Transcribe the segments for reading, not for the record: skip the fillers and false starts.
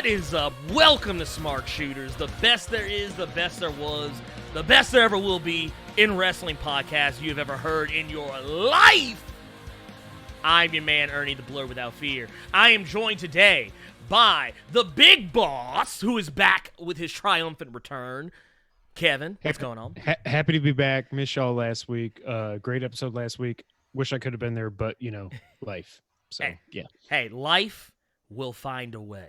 What is up? Welcome to Smark Shooters, the best there is, the best there was, the best there ever will be in wrestling podcast you've ever heard in your life. I'm your man, Ernie, the Blerd without fear. I am joined today by the big boss, who is back with his triumphant return. Kevin, what's going on? Happy to be back. Missed y'all last week. Great episode last week. Wish I could have been there, but, life. So, yeah. Hey, life will find a way.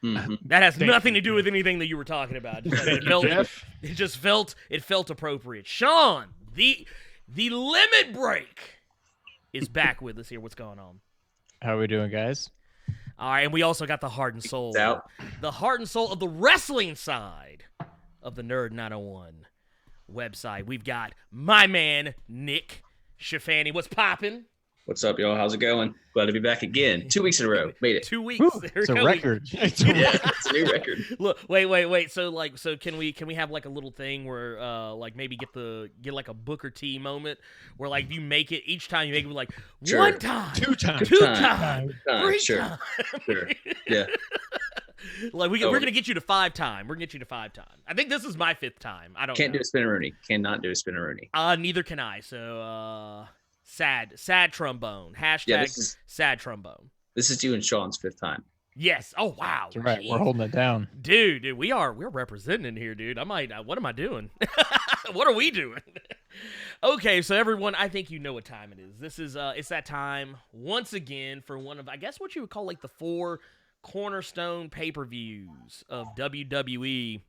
Mm-hmm. That has nothing to do with anything that you were talking about. It felt appropriate. Sean, the limit break is back with us here. What's going on? How are we doing, guys? All right, and we also got the heart and soul. The heart and soul of the wrestling side of the Nerd 901 website. We've got my man, Nick Shafani. What's popping? What's up, y'all? How's it going? Glad to be back again. 2 weeks in a row. Made it. 2 weeks. It's a record. It's a new record. Look, wait. So can we have like a little thing where maybe get like a Booker T moment where like you make it each time you make it like Sure. 1 time, Two times. 2 times, 3 Sure. times. Sure. Yeah. Like we're gonna get you to 5 times. We're gonna get you to 5 times. I think this is my 5th time. I don't. Can't know. do a spinneroonie. Cannot do a spinneroonie. Neither can I. So sad trombone. Hashtag sad trombone. This is you and Sean's 5th time. Yes. Oh wow. That's right. Jeez. We're holding it down. Dude, we're representing in here, dude. What am I doing? What are we doing? Okay, so everyone, I think you know what time it is. This is it's that time once again for one of, I guess, what you would call like the 4 cornerstone pay-per-views of WWE.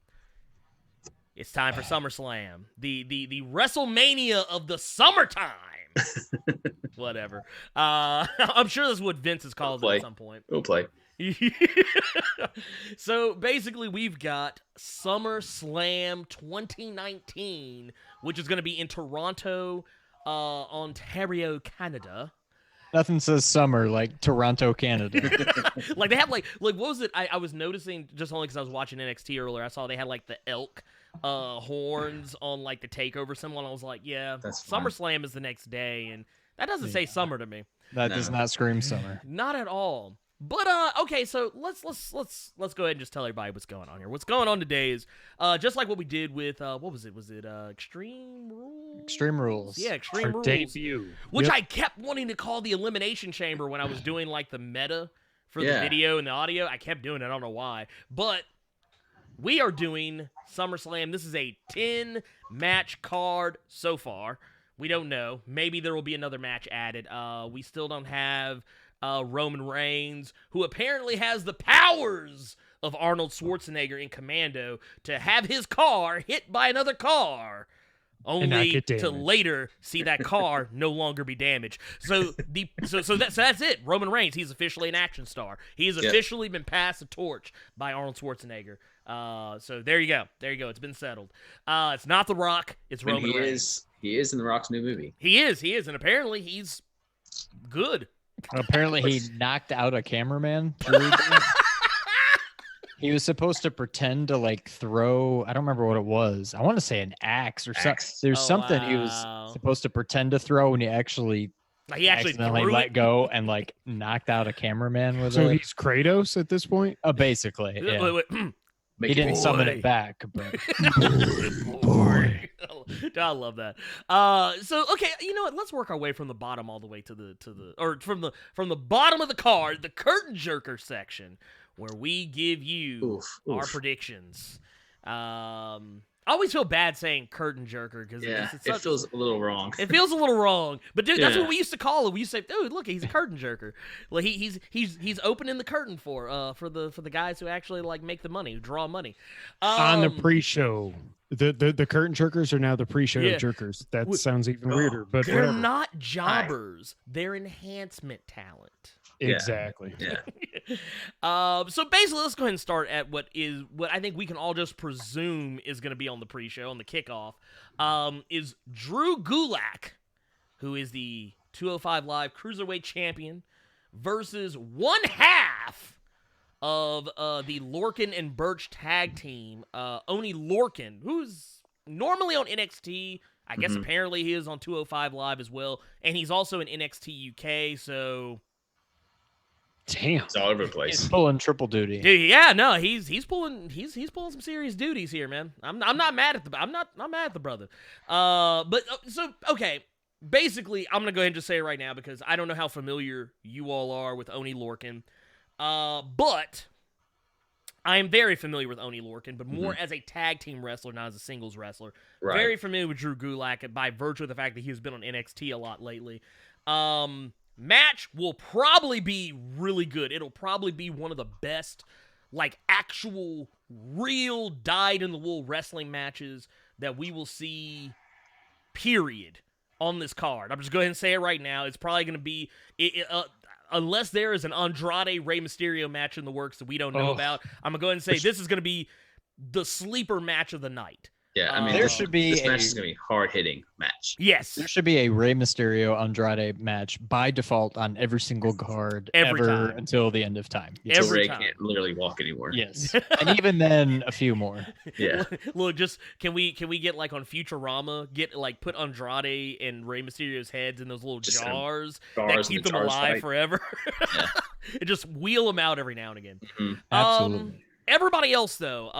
It's time for SummerSlam, the WrestleMania of the summertime. Whatever. I'm sure that's what Vince has called it at some point. We'll play. So basically, we've got SummerSlam 2019, which is going to be in Toronto, Ontario, Canada. Nothing says summer like Toronto, Canada. Like they have like what was it? I was noticing just only because I was watching NXT earlier. I saw they had like the elk horns on like the takeover symbol, and I was like, yeah, SummerSlam is the next day, and that doesn't say summer to me. That does not scream summer. Not at all. But okay, so let's go ahead and just tell everybody what's going on here. What's going on today is just like what we did with what was it? Was it Extreme Rules? Extreme Rules. Yeah, Extreme Rules. Debut. Which I kept wanting to call the Elimination Chamber when I was doing like the meta for the video and the audio. I kept doing it. I don't know why. But we are doing SummerSlam. This is a 10-match card so far. We don't know. Maybe there will be another match added. We still don't have Roman Reigns, who apparently has the powers of Arnold Schwarzenegger in Commando to have his car hit by another car, only to later see that car no longer be damaged. So that's it. Roman Reigns, he's officially an action star. He has officially been passed the torch by Arnold Schwarzenegger. So there you go. It's been settled. It's not The Rock. It's Roman Reigns. He is in The Rock's new movie. He is, and apparently he's good. Apparently he knocked out a cameraman. He was supposed to pretend to like throw, I don't remember what it was. I want to say an axe or something. There's something he was supposed to pretend to throw, and he actually accidentally let go and like knocked out a cameraman with it. So he's Kratos at this point? Basically, yeah. Wait. He didn't summon it back, but I love that. So okay, you know what? Let's work our way from the bottom all the way to the or from the bottom of the card, the curtain jerker section, where we give you our predictions. I always feel bad saying curtain jerker because it feels a little wrong. It feels a little wrong, but dude, that's what we used to call it. We used to say, "Dude, look, he's a curtain jerker." Like he's opening the curtain for the guys who actually like make the money, who draw money. On the pre-show, the curtain jerkers are now the pre-show jerkers. That sounds even weirder, but they're whatever. not jobbers; they're enhancement talent. Exactly. Yeah. So basically, let's go ahead and start at what I think we can all just presume is going to be on the pre-show, on the kickoff, is Drew Gulak, who is the 205 Live Cruiserweight Champion, versus one half of the Lorcan and Birch tag team, Oni Lorcan, who's normally on NXT. I guess apparently he is on 205 Live as well, and he's also in NXT UK, so Damn. It's all over the place. He's pulling triple duty. Dude, yeah, no, he's pulling some serious duties here, man. I'm not mad at I'm not mad at the brother. So okay, basically, I'm gonna go ahead and just say it right now because I don't know how familiar you all are with Oni Lorcan, but I am very familiar with Oni Lorcan, but more as a tag team wrestler, not as a singles wrestler. Right. Very familiar with Drew Gulak by virtue of the fact that he's been on NXT a lot lately. Match will probably be really good. It'll probably be one of the best, like, actual, real, dyed-in-the-wool wrestling matches that we will see, period, on this card. I'm just going to go ahead and say it right now. It's probably going to be, unless there is an Andrade Rey Mysterio match in the works that we don't know about, I'm going to go ahead and say this is going to be the sleeper match of the night. Yeah, I mean, this match is going to be a hard-hitting match. Yes. There should be a Rey Mysterio Andrade match by default on every single card Every ever time. until the end of time. Yes. Until Every Ray time. can't literally walk anymore. Yes. And even then, a few more. Yeah. Look, just can we get like on Futurama, put Andrade and Rey Mysterio's heads in those little Just jars that Jars keep and the them jars alive fight. forever. Yeah. And just wheel them out every now and again. Mhm. Absolutely. Everybody else though,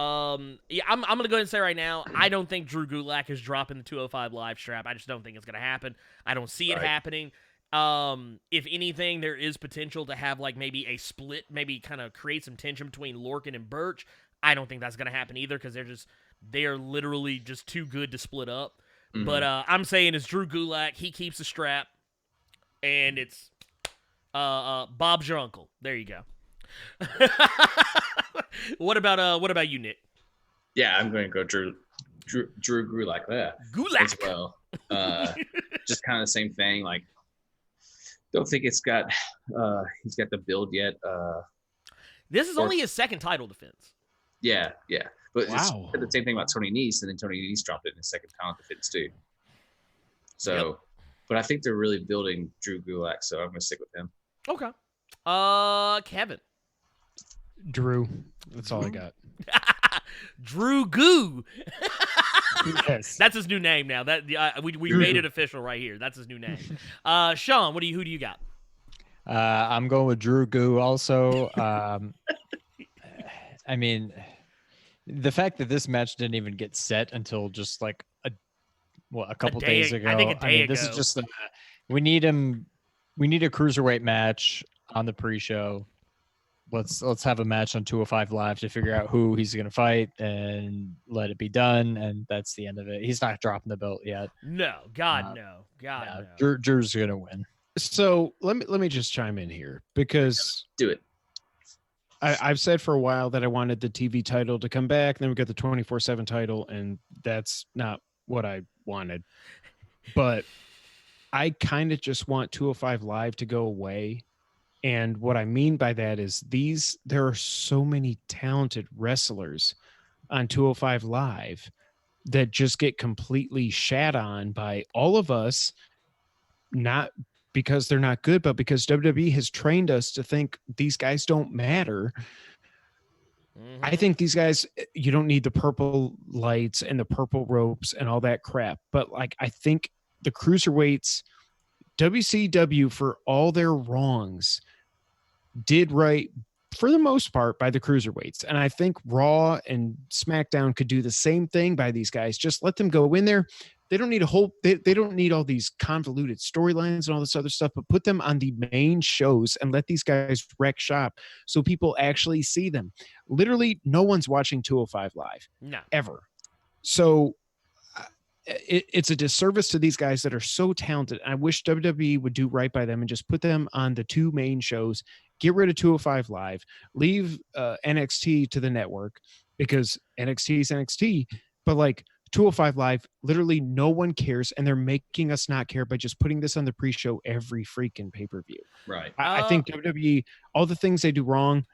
yeah, I'm gonna go ahead and say right now, I don't think Drew Gulak is dropping the 205 Live strap. I just don't think it's gonna happen. I don't see it Right. happening. If anything, there is potential to have like maybe a split, maybe kind of create some tension between Lorcan and Birch. I don't think that's gonna happen either because they're literally just too good to split up. Mhm. But I'm saying it's Drew Gulak. He keeps the strap, and it's Bob's your uncle. There you go. What about you, Nick? Yeah, I'm going to go Drew Gulak there Gulak. as well. Just kind of the same thing. Like, don't think he's got the build yet. This is only his second title defense. Yeah. But Wow. it's the same thing about Tony Nese, and then Tony Nese dropped it in his second title defense too. So, but I think they're really building Drew Gulak, so I'm going to stick with him. Okay. Kevin. Drew. That's all I got. Drew Goo. Yes. That's his new name now. That we made it official right here. That's his new name. Sean, who do you got? I'm going with Drew Goo also. I mean, the fact that this match didn't even get set until just like a couple days ago. I think a day ago. This is just we need a cruiserweight match on the pre-show. Let's have a match on 205 Live to figure out who he's going to fight and let it be done, and that's the end of it. He's not dropping the belt yet. No, God no. Drew's going to win. So let me just chime in here because Do it. I've said for a while that I wanted the TV title to come back. Then we got the 24/7 title, and that's not what I wanted. But I kind of just want 205 Live to go away. And what I mean by that is there are so many talented wrestlers on 205 Live that just get completely shat on by all of us, not because they're not good, but because WWE has trained us to think these guys don't matter. Mm-hmm. I think these guys, you don't need the purple lights and the purple ropes and all that crap. But like, I think the cruiserweights, WCW, for all their wrongs, did right for the most part by the cruiserweights. And I think Raw and SmackDown could do the same thing by these guys. Just let them go in there. They don't need they don't need all these convoluted storylines and all this other stuff, but put them on the main shows and let these guys wreck shop so people actually see them. Literally, no one's watching 205 Live. No. Ever. So it's a disservice to these guys that are so talented. I wish WWE would do right by them and just put them on the two main shows, get rid of 205 Live, leave NXT to the network because NXT is NXT, but like 205 Live, literally no one cares, and they're making us not care by just putting this on the pre-show every freaking pay-per-view. Right. I think WWE, all the things they do wrong,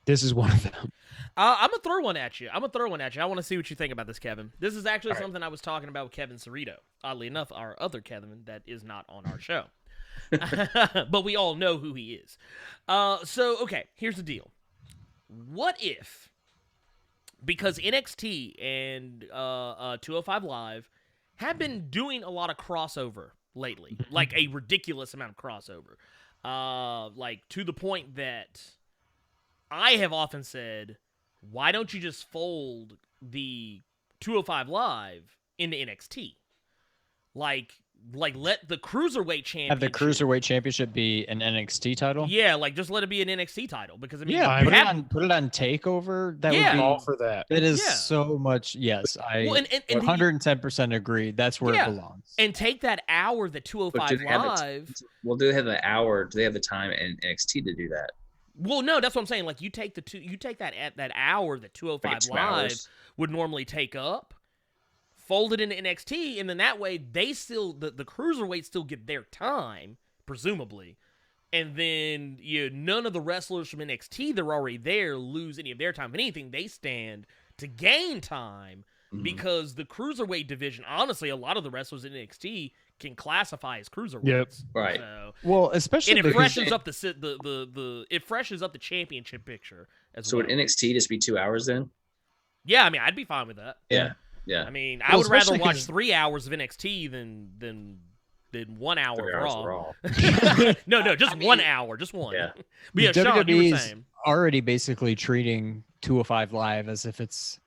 this is one of them. I'm going to throw one at you. I want to see what you think about this, Kevin. This is actually something I was talking about with Kevin Cerrito. Oddly enough, our other Kevin that is not on our show. But we all know who he is. So, okay, here's the deal. What if, because NXT and 205 Live have been doing a lot of crossover lately, like a ridiculous amount of crossover. like to the point that I have often said, why don't you just fold the 205 Live into NXT? Like let the Cruiserweight Championship... Have the Cruiserweight Championship be an NXT title? Yeah, like just let it be an NXT title. Because, I mean... Yeah, put it on TakeOver. That would be... all for that. That is so much... Yes, I 110% agree. That's where it belongs. And take that hour that 205 Live... Well, do they have the hour? Do they have the time in NXT to do that? Well, no, that's what I'm saying. Like, you take that hour that 205 Live would normally take up, fold it into NXT, and then that way they still the Cruiserweights still get their time, presumably, and then none of the wrestlers from NXT that are already there lose any of their time. If anything, they stand to gain time because the Cruiserweight division, honestly, a lot of the wrestlers in NXT can classify as cruiserweights. Yep. Right. So, well, especially and it freshens up it freshens up the championship picture as well. So would NXT just be 2 hours then? Yeah, I mean, I'd be fine with that. Yeah. I mean, I would rather watch 3 hours of NXT than 1 hour of Raw. No, just 1 hour, just one. Yeah. But yeah, Sean, you were saying. Already basically treating 205 Live as if it's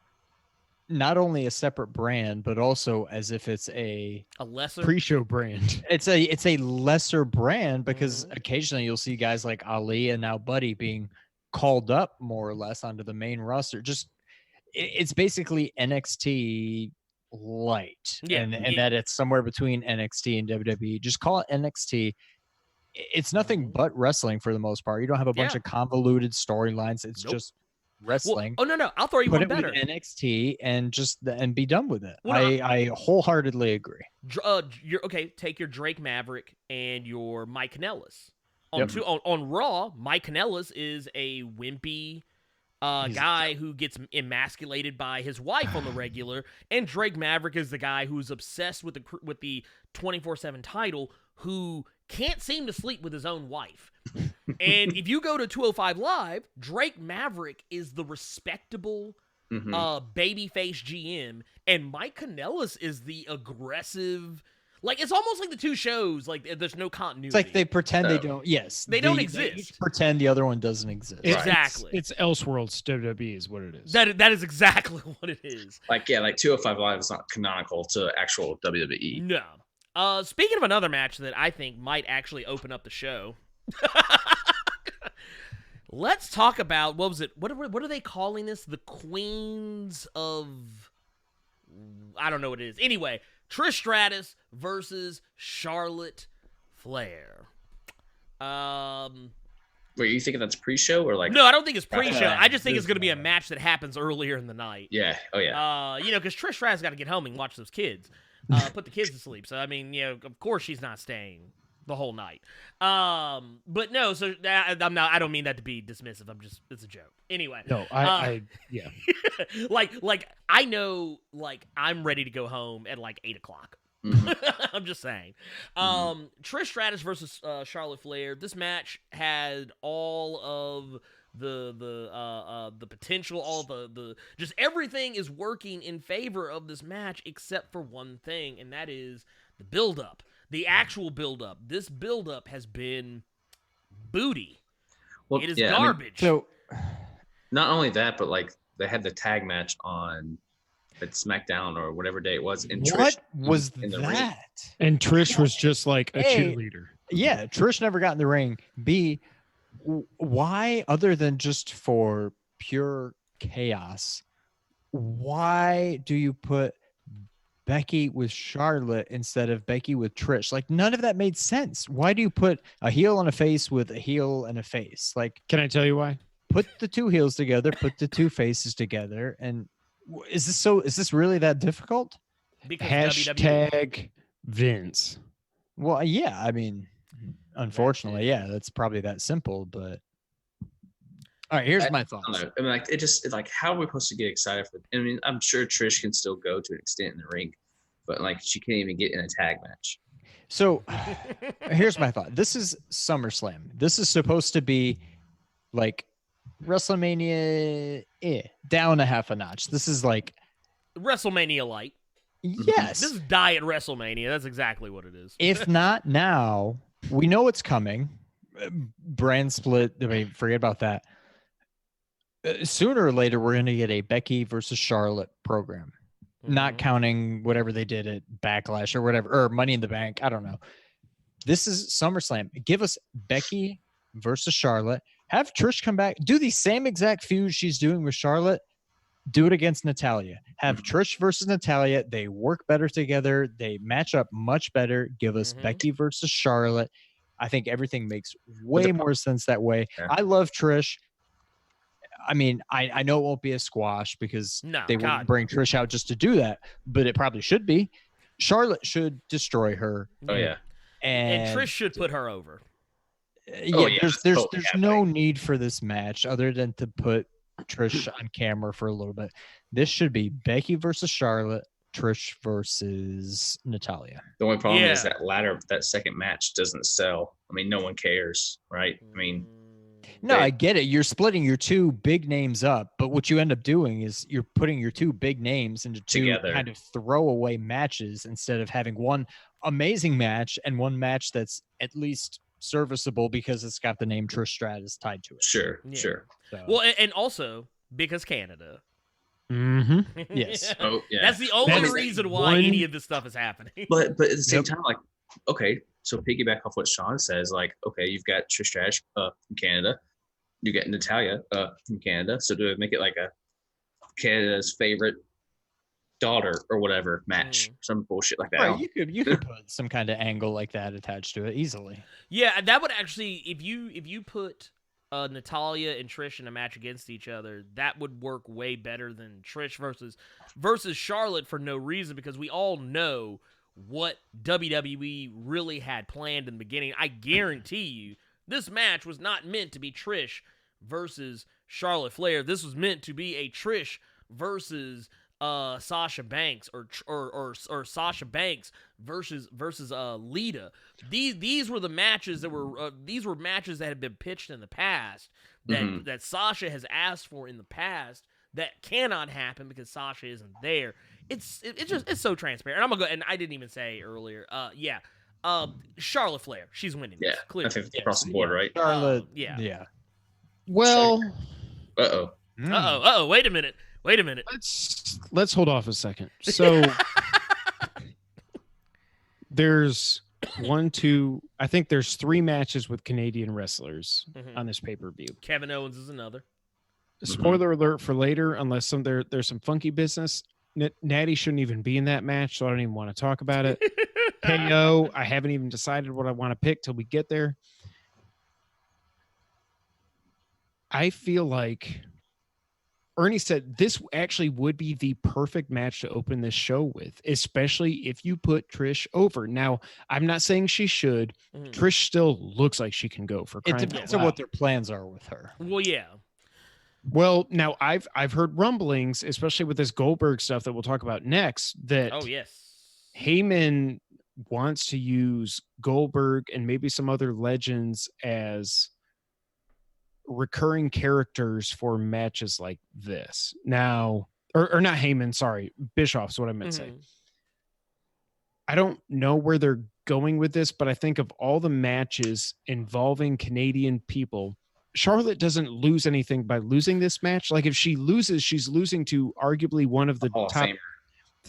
not only a separate brand, but also as if it's a lesser pre-show brand. It's a lesser brand because occasionally you'll see guys like Ali and now Buddy being called up more or less onto the main roster. Just it's basically NXT light, and that it's somewhere between NXT and WWE. Just call it NXT. It's nothing but wrestling for the most part. You don't have a bunch of convoluted storylines. It's just wrestling. Well, no, I'll throw you one better. Put it with NXT and be done with it. Well, I wholeheartedly agree. Take your Drake Maverick and your Mike Kanellis. On Raw, Mike Kanellis is a wimpy guy who gets emasculated by his wife on the regular, and Drake Maverick is the guy who's obsessed with the 24/7 title, who can't seem to sleep with his own wife. And if you go to 205 Live, Drake Maverick is the respectable babyface GM, and Mike Kanellis is the aggressive. Like, it's almost like the two shows, like, there's no continuity. It's like they pretend they don't. Yes. They don't exist. They each pretend the other one doesn't exist. Exactly. It's Elseworlds WWE is what it is. That is exactly what it is. Like 205 Live is not canonical to actual WWE. No. Speaking of another match that I think might actually open up the show, let's talk about, what was it? What are they calling this? The Queens of... I don't know what it is. Anyway, Trish Stratus versus Charlotte Flair. Wait, you thinking that's pre-show or like? No, I don't think it's pre-show. I just think it's going to be a match that happens earlier in the night. Yeah. Oh yeah. Because Trish Stratus got to get home and watch those kids, put the kids to sleep. So I mean, of course she's not staying the whole night. But no, so I'm not. I don't mean that to be dismissive. It's a joke. Anyway. No, yeah. like I know, like I'm ready to go home at like 8:00. I'm just saying. Trish Stratus versus Charlotte Flair. This match had all of the potential, all the just everything is working in favor of this match except for one thing, and that is the build-up. The actual build-up. This build-up has been booty. Well, it is garbage. So, not only that, but like they had the tag match on at SmackDown or whatever day it was. And what Trish was in the ring. that? And Trish was just like a cheerleader. Yeah, Trish never got in the ring. B, why, other than just for pure chaos, why do you put Becky with Charlotte instead of Becky with Trish? Like, none of that made sense. Why do you put a heel and a face with a heel and a face? Like, can I tell you why? Put the two heels together, put the two faces together, and is this really that difficult? Because Hashtag WWE. Vince. Well, yeah, I mean, unfortunately, yeah, that's probably that simple, but all right, here's my thoughts. I mean, like it's like, how are we supposed to get excited for? I mean, I'm sure Trish can still go to an extent in the ring, but like she can't even get in a tag match. So here's my thought. This is SummerSlam. This is supposed to be like WrestleMania down a half a notch. This is like WrestleMania light. Yes. This is diet WrestleMania. That's exactly what it is. If not now, we know it's coming. brand split. I mean, forget about that. Sooner or later, we're going to get a Becky versus Charlotte program, not counting whatever they did at Backlash or whatever, or Money in the Bank. I don't know. This is SummerSlam. Give us Becky versus Charlotte. Have Trish come back. Do the same exact feud she's doing with Charlotte. Do it against Natalya. Have Trish versus Natalya. They work better together. They match up much better. Give us Becky versus Charlotte. I think everything makes way more sense that way. Yeah. I love Trish. I mean, I know it won't be a squash because they wouldn't bring Trish out just to do that, but it probably should be. Charlotte should destroy her. Oh, yeah. And Trish should put her over. There's no need for this match other than to put Trish on camera for a little bit. This should be Becky versus Charlotte, Trish versus Natalya. The only problem is that second match doesn't sell. I mean, no one cares, right? I mean, I get it. You're splitting your two big names up, but what you end up doing is you're putting your two big names into two kind of throwaway matches instead of having one amazing match and one match that's at least serviceable because it's got the name Trish Stratus tied to it. Sure. So. Well, and also because Canada. Yes. Oh, yeah. That's the only reason why any of this stuff is happening. But at the same time, like, okay, so piggyback off what Sean says, like, okay, you've got Trish Stratus from Canada, you get Natalya from Canada. So do I make it like a Canada's favorite daughter or whatever match, some bullshit like that? Right, you could put some kind of angle like that attached to it easily. Yeah, that would actually, if you put Natalya and Trish in a match against each other, that would work way better than Trish versus Charlotte for no reason, because we all know what WWE really had planned in the beginning. I guarantee you this match was not meant to be Trish versus Charlotte Flair. This was meant to be a Trish versus Sasha Banks or Sasha Banks versus Lita. These were the matches that were these were matches that had been pitched in the past that Sasha has asked for in the past that cannot happen because Sasha isn't there. It's so transparent. And I'm gonna go, and I didn't even say earlier. Charlotte Flair, she's winning. Yeah, clearly. I think across the board, right? Charlotte, yeah. Well, Wait a minute. Let's hold off a second. So there's I think there's 3 matches with Canadian wrestlers on this pay-per-view. Kevin Owens is another. Spoiler alert for later, unless there's some funky business. Natty shouldn't even be in that match, so I don't even want to talk about it. KO, I haven't even decided what I want to pick till we get there. I feel like Ernie said this actually would be the perfect match to open this show with, especially if you put Trish over. Now, I'm not saying she should. Trish still looks like she can go for crying. It depends on what their plans are with her. Well, yeah. Well, now I've heard rumblings, especially with this Goldberg stuff that we'll talk about next, that Heyman wants to use Goldberg and maybe some other legends as recurring characters for matches like this. Now, or not Heyman, sorry, Bischoff's what I meant to say. I don't know where they're going with this, but I think of all the matches involving Canadian people, Charlotte doesn't lose anything by losing this match. Like if she loses, she's losing to arguably one of the top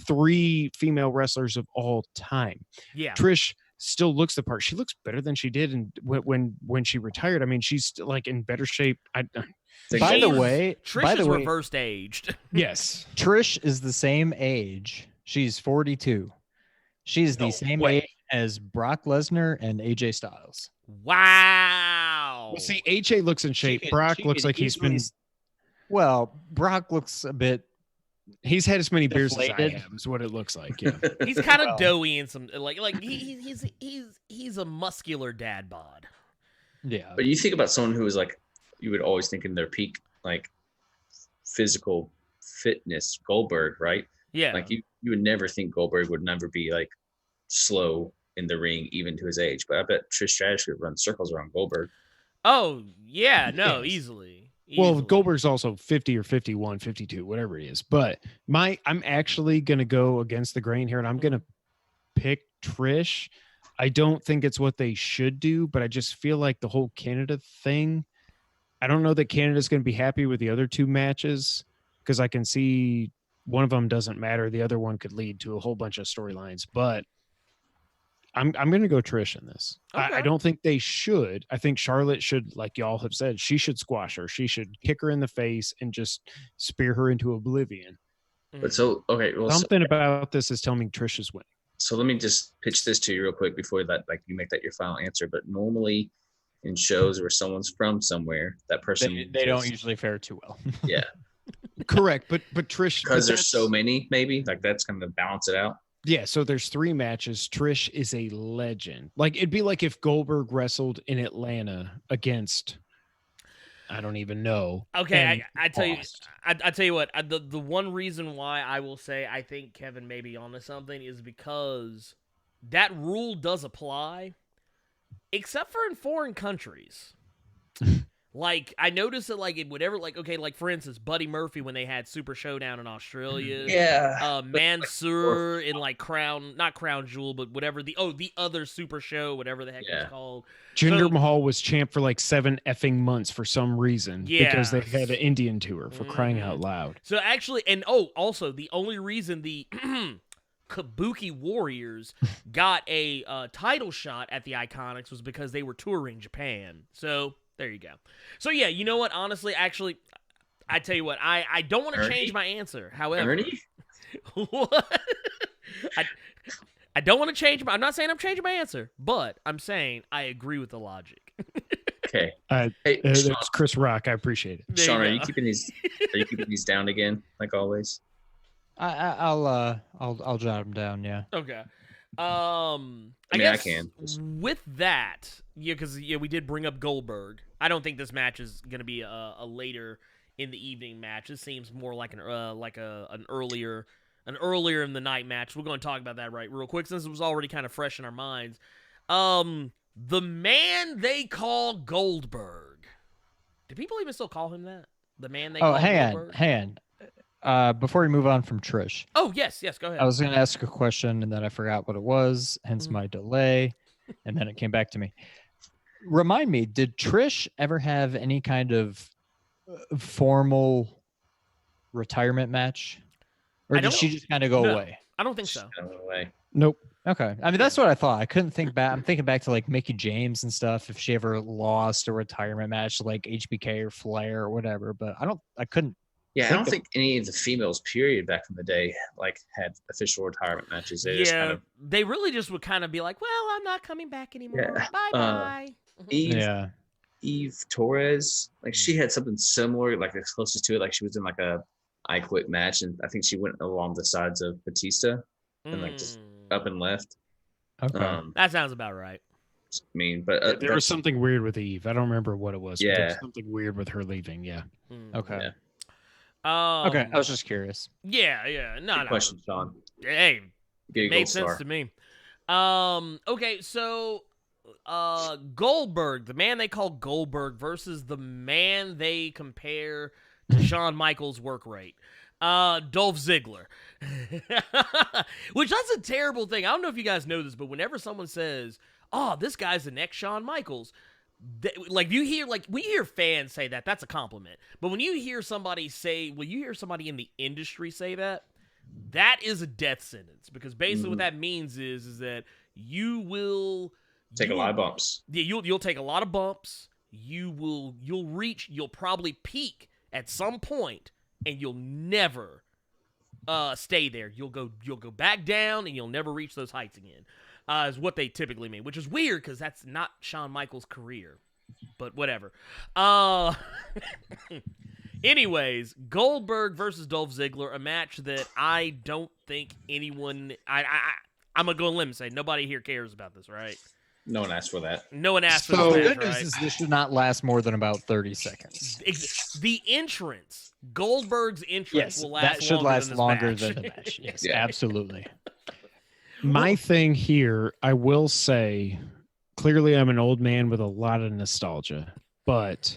3 female wrestlers of all time. Yeah. Trish still looks the part. She looks better than she did when she retired. I mean, she's like in better shape. By the way, Trish is reversed aged. Yes. Trish is the same age. She's 42. She's the same age as Brock Lesnar and AJ Styles. Wow. Well, see, AJ looks in shape. Brock looks like he's been. Well, Brock looks a bit. He's had as many beers as I have, is what it looks like. Yeah. He's kind of doughy and some like he's a muscular dad bod. Yeah. But you think about someone who is like, you would always think in their peak like physical fitness, Goldberg, right? Yeah. Like you would never think Goldberg would never be like slow in the ring, even to his age. But I bet Trish Stratus could run circles around Goldberg. Oh yeah, no, easily. Well, Goldberg's also 50 or 51, 52, whatever he is. But I'm actually going to go against the grain here, and I'm going to pick Trish. I don't think it's what they should do, but I just feel like the whole Canada thing, I don't know that Canada's going to be happy with the other two matches because I can see one of them doesn't matter. The other one could lead to a whole bunch of storylines, but I'm going to go Trish in this. Okay. I don't think they should. I think Charlotte should, like y'all have said, she should squash her. She should kick her in the face and just spear her into oblivion. But so, okay. Well, something about this is telling me Trish is winning. So let me just pitch this to you real quick before that, like you make that your final answer. But normally in shows where someone's from somewhere, that person they don't usually fare too well. Yeah. Correct. But Trish, because there's so many, maybe like that's going to balance it out. Yeah, so there's 3 matches. Trish is a legend. Like it'd be like if Goldberg wrestled in Atlanta against, I don't even know. Okay, I tell you, I tell you what. The one reason why I will say I think Kevin may be onto something is because that rule does apply, except for in foreign countries. Like, I noticed that, like, it would ever, like, okay, like, for instance, Buddy Murphy when they had Super Showdown in Australia. Yeah. Mansoor in, like, not Crown Jewel, but whatever, the other Super Show, whatever the heck it's called. Jinder Mahal was champ for, like, 7 effing months for some reason. Yeah. Because they had an Indian tour, for crying out loud. So, actually, and, also, the only reason the Kabuki Warriors got a title shot at the Iconics was because they were touring Japan. So... there you go. So, yeah, you know what? Honestly, actually, I tell you what. I don't want to change my answer. However. Ernie? What? I don't want to change I'm not saying I'm changing my answer, but I'm saying I agree with the logic. Okay. Hey, it's Chris Rock. I appreciate it. Sean, are you keeping these down again, like always? I'll jot them down, yeah. Okay. I guess can. With that, because we did bring up Goldberg. I don't think this match is going to be a later in the evening match. This seems more like an earlier in the night match. We're going to talk about that real quick since it was already kind of fresh in our minds. The man they call Goldberg. Do people even still call him that? The man they call Goldberg? hang on. Before we move on from Trish. Oh, yes, go ahead. I was going to ask a question and then I forgot what it was, hence my delay, and then it came back to me. Remind me, did Trish ever have any kind of formal retirement match? Or did she just kind of go away? I don't think so. Nope. Okay. I mean, that's what I thought. I couldn't think back. I'm thinking back to like Mickie James and stuff, if she ever lost a retirement match like HBK or Flair or whatever, but I couldn't. Yeah, I don't think any of the females, period, back in the day, like had official retirement matches. They really just would kind of be like, "Well, I'm not coming back anymore. Yeah. Bye." Eve Torres, like she had something similar, like as closest to it, like she was in like a I Quit match, and I think she went along the sides of Batista and like just up and left. Okay, that sounds about right. I mean, but there was something weird with Eve. I don't remember what it was. Yeah, but there was something weird with her leaving. Yeah. Okay. Yeah. Okay, I was just curious. Yeah. No. Question, Sean. Hey, made sense star. to me. Okay, so Goldberg, the man they call Goldberg versus the man they compare to Shawn Michaels' work rate. Dolph Ziggler. Which that's a terrible thing. I don't know if you guys know this, but whenever someone says, "Oh, this guy's the next Shawn Michaels," like we hear fans say that, that's a compliment. But when you hear somebody in the industry say that is a death sentence, because basically what that means is that you will take a lot of bumps. Yeah, you'll take a lot of bumps. You'll probably peak at some point, and you'll never stay there. You'll go back down, and you'll never reach those heights again. Is what they typically mean, which is weird because that's not Shawn Michaels' career, but whatever. Anyways, Goldberg versus Dolph Ziggler, a match that I don't think anyone. I'm gonna go on a limb and say nobody here cares about this, right? No one asked for that. No one asked for this. that. Good news is this should not last more than about 30 seconds. The entrance, Goldberg's entrance, will last. That should last longer than the match. Yes, absolutely. My thing here, I will say, clearly I'm an old man with a lot of nostalgia, but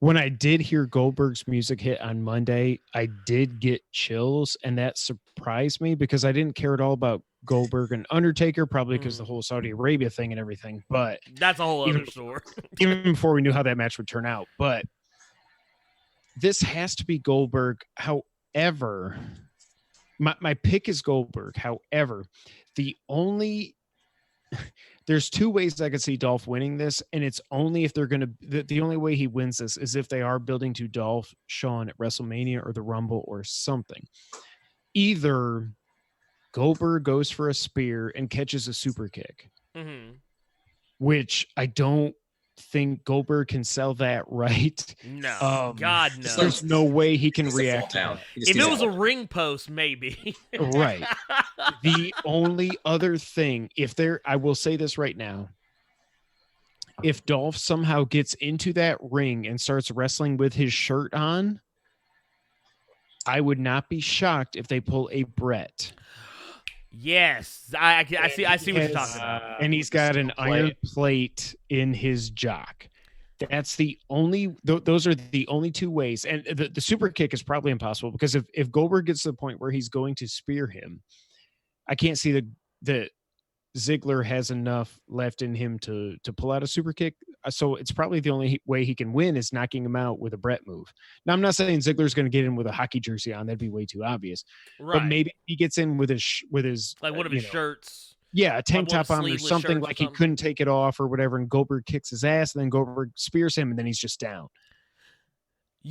when I did hear Goldberg's music hit on Monday, I did get chills, and that surprised me because I didn't care at all about Goldberg and Undertaker, probably because the whole Saudi Arabia thing and everything. But that's a whole other story. Even before we knew how that match would turn out. But this has to be Goldberg. However, my pick is Goldberg. However, there's two ways I could see Dolph winning this, and it's only if they're going to. The only way he wins this is if they are building to Dolph, Shawn at WrestleMania or the Rumble or something. Either Goldberg goes for a spear and catches a super kick, which I don't think Goldberg can sell that right. No, God no. There's no way he can react. If it was a ring post, maybe. Right. The only other thing, I will say this right now, if Dolph somehow gets into that ring and starts wrestling with his shirt on, I would not be shocked if they pull a Brett. Yes, I see what you're talking about. And he's got an iron plate in his jock. That's the only. Those are the only two ways. And the super kick is probably impossible because if Goldberg gets to the point where he's going to spear him, I can't see that Ziggler has enough left in him to pull out a super kick. So it's probably the only way he can win is knocking him out with a Brett move. Now, I'm not saying Ziggler's going to get in with a hockey jersey on. That'd be way too obvious. Right. But maybe he gets in with his like one of his shirts. Yeah, a tank top on or something like he couldn't take it off or whatever, and Goldberg kicks his ass, and then Goldberg spears him, and then he's just down.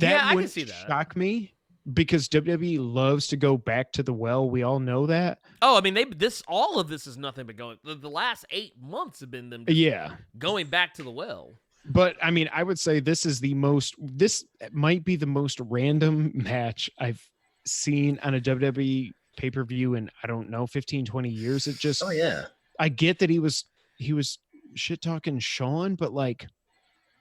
I can see that. Shock me. Because WWE loves to go back to the well. We all know that. Oh, I mean, all of this is nothing but going. The last 8 months have been them going back to the well. But, I mean, I would say this might be the most random match I've seen on a WWE pay-per-view in, I don't know, 15, 20 years. It just, I get that he was shit-talking Shawn, but, like,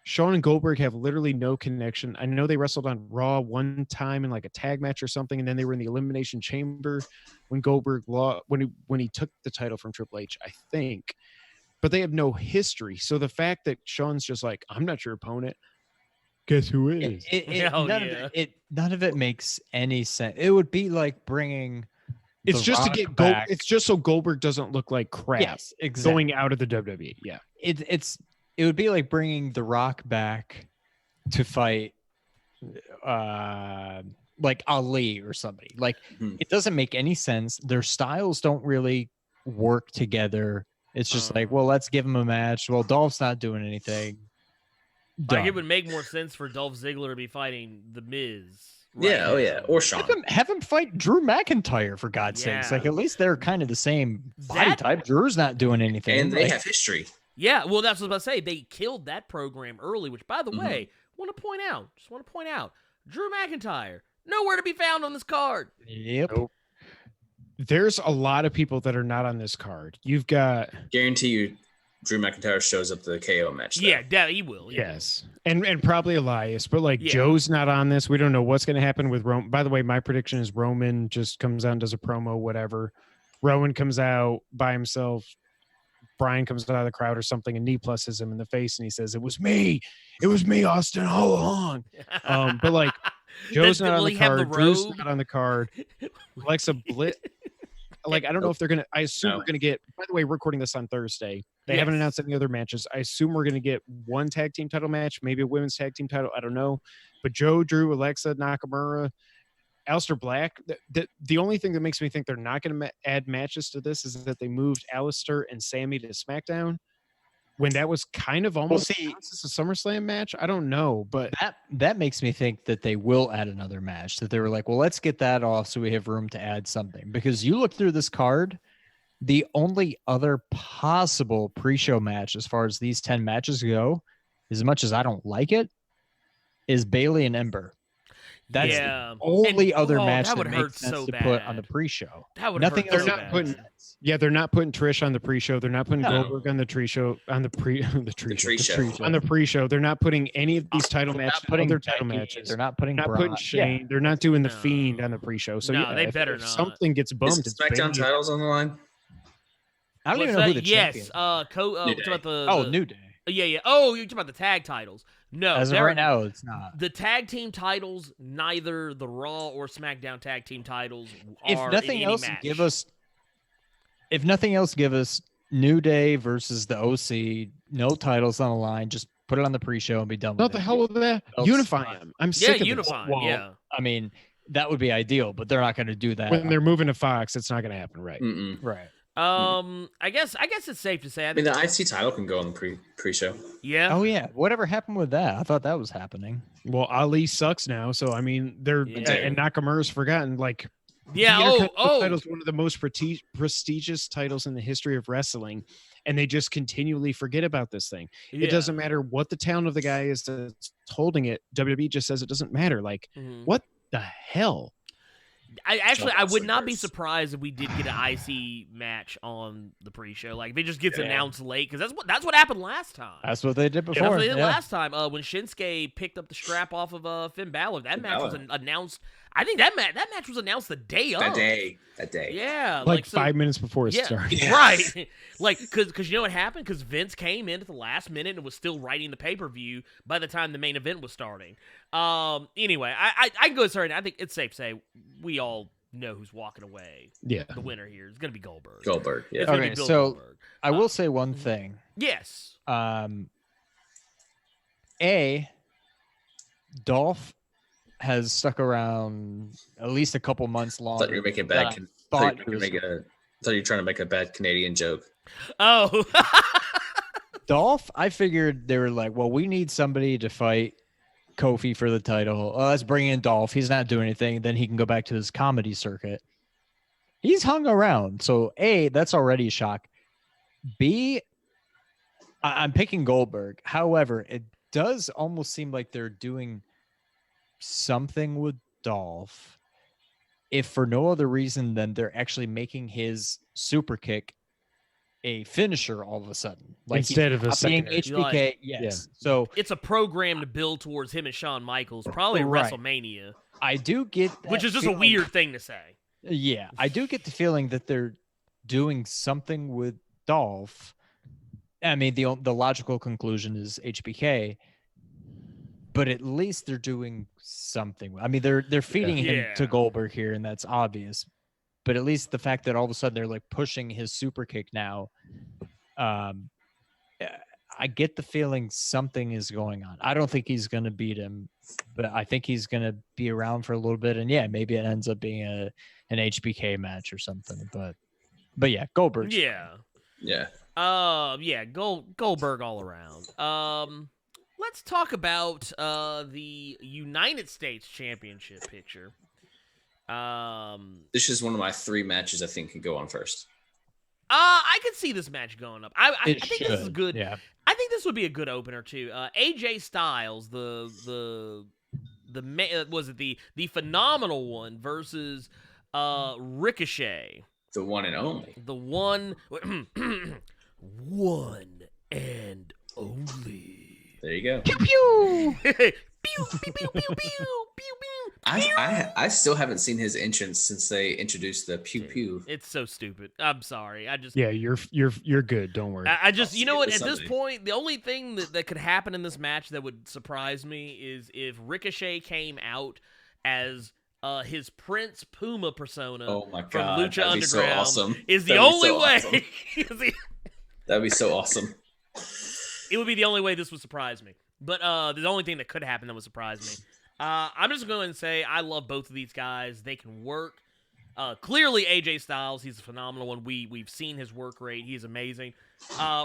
Shawn and Goldberg have literally no connection. I know they wrestled on Raw one time in like a tag match or something, and then they were in the Elimination Chamber when Goldberg when he took the title from Triple H, I think. But they have no history. So the fact that Shawn's just like, I'm not your opponent. Guess who is? None of it makes any sense. It would be like bringing. It's just to get back. It's just so Goldberg doesn't look like crap. Yes, exactly. Going out of the WWE. Yeah, It would be like bringing The Rock back to fight like Ali or somebody. Like, it doesn't make any sense. Their styles don't really work together. It's just like, well, let's give him a match. Well, Dolph's not doing anything. Like, it would make more sense for Dolph Ziggler to be fighting The Miz. Right? Yeah, or Shawn. Have him fight Drew McIntyre, for God's sakes. Like, at least they're kind of the same body type. Drew's not doing anything. And they have history. Yeah, well, that's what I was about to say. They killed that program early, which, by the way, want to point out, Drew McIntyre, nowhere to be found on this card. Yep. Nope. There's a lot of people that are not on this card. You've got... Guarantee you Drew McIntyre shows up to the KO match. Though. Yeah, he will. Yes. And probably Elias, but Joe's not on this. We don't know what's going to happen with Roman. By the way, my prediction is Roman just comes out and does a promo, whatever. Rowan comes out by himself. Brian comes out of the crowd or something and knee pluses him in the face and he says, it was me, Austin, all along. But like, Joe's not on the card, Drew's not on the card, Alexa Bliss. Like, I don't know if they're going to, I assume we're going to get, by the way, we're recording this on Thursday. They haven't announced any other matches. I assume we're going to get one tag team title match, maybe a women's tag team title. I don't know. But Joe, Drew, Alexa, Nakamura, Aleister Black, the only thing that makes me think they're not going to add matches to this is that they moved Aleister and Sammy to SmackDown when that was kind of almost a SummerSlam match. I don't know, but that makes me think that they will add another match, that they were like, well, let's get that off so we have room to add something. Because you look through this card, the only other possible pre-show match as far as these 10 matches go, as much as I don't like it, is Bayley and Ember. That's the only other match that makes sense to put on the pre-show. That would Nothing. Hurt they're not putting. Yeah, they're not putting Trish on the pre-show. They're not putting Goldberg on the pre-show. On the pre-show. They're not putting any of these title matches. Other title matches. They're not putting. Putting Shane. They're not doing the Fiend on the pre-show. So they better if not. Something gets bumped. Is SmackDown titles on the line? I don't even know who the champion is. New Day. Yeah. Oh, you're talking about the tag titles. No, as of right now, it's not. The tag team titles, neither the Raw or SmackDown tag team titles if are nothing in any else, match. give us if nothing else, give us New Day versus the OC. No titles on the line. Just put it on the pre-show and be done with it. What the hell with that? Unify them. I'm sick of unify this. them. Yeah. I mean, that would be ideal, but they're not going to do that. When they're moving to Fox, it's not going to happen, right? Right. I guess it's safe to say. I mean, the IC title can go on the pre-show. Yeah. Oh yeah. Whatever happened with that? I thought that was happening. Well, Ali sucks now, so I mean, and Nakamura's forgotten. Like, yeah. The title is one of the most prestigious titles in the history of wrestling, and they just continually forget about this thing. Yeah. It doesn't matter what the town of the guy is that's holding it. WWE just says it doesn't matter. Like, what the hell? I would not be surprised if we did get an IC match on the pre-show. Like, if it just gets announced late, because that's what happened last time. That's what they did before. That's what they did last time. When Shinsuke picked up the strap off of Finn Balor, that match was announced. I think that match was announced the day of. That day. Yeah, like 5 minutes before it started. Right. Like, because you know what happened? Because Vince came in at the last minute and was still writing the pay-per-view by the time the main event was starting. Anyway, I can go sorry. I think it's safe to say we all know who's walking away. Yeah. The winner here is going to be Goldberg. Yeah. Okay, so Goldberg. I will say one thing. Yes. Dolph has stuck around at least a couple months longer. I thought you were making bad. I thought you were trying to make a bad Canadian joke. Oh. Dolph, I figured they were like, well, we need somebody to fight Kofi for the title. Let's bring in Dolph. He's not doing anything. Then he can go back to his comedy circuit. He's hung around. So A, that's already a shock. B, I'm picking Goldberg. However, it does almost seem like they're doing something with Dolph, if for no other reason than they're actually making his super kick a finisher all of a sudden, like instead of a second HBK. Yes, yeah. So it's a program to build towards him and Shawn Michaels, probably WrestleMania. I do get that, which is just a weird thing to say. Yeah, I do get the feeling that they're doing something with Dolph. I mean, the logical conclusion is HBK. But at least they're doing something. I mean, they're feeding him to Goldberg here, and that's obvious. But at least the fact that all of a sudden they're like pushing his super kick now, I get the feeling something is going on. I don't think he's going to beat him, but I think he's going to be around for a little bit. And yeah, maybe it ends up being an HBK match or something. But yeah, Goldberg. Yeah. Goldberg all around. Let's talk about the United States Championship picture. This is one of my 3 matches I think can go on first. I could see this match going up. I think this is good. Yeah. I think this would be a good opener too. AJ Styles, the phenomenal one versus Ricochet. The one and only. The one and only. There you go. Pew pew. Pew pew pew pew pew pew pew. I still haven't seen his entrance since they introduced the pew pew. It's so stupid. I'm sorry. You're good. Don't worry. I just you know what? At this point, the only thing that could happen in this match that would surprise me is if Ricochet came out as his Prince Puma persona. Oh my from god! Lucha That'd be so Underground awesome. Is the only way. Awesome. That'd be so awesome. It would be the only way this would surprise me. But the only thing that could happen that would surprise me. I'm just going to say I love both of these guys. They can work. Clearly, AJ Styles, he's a phenomenal one. We've seen his work rate. He's amazing.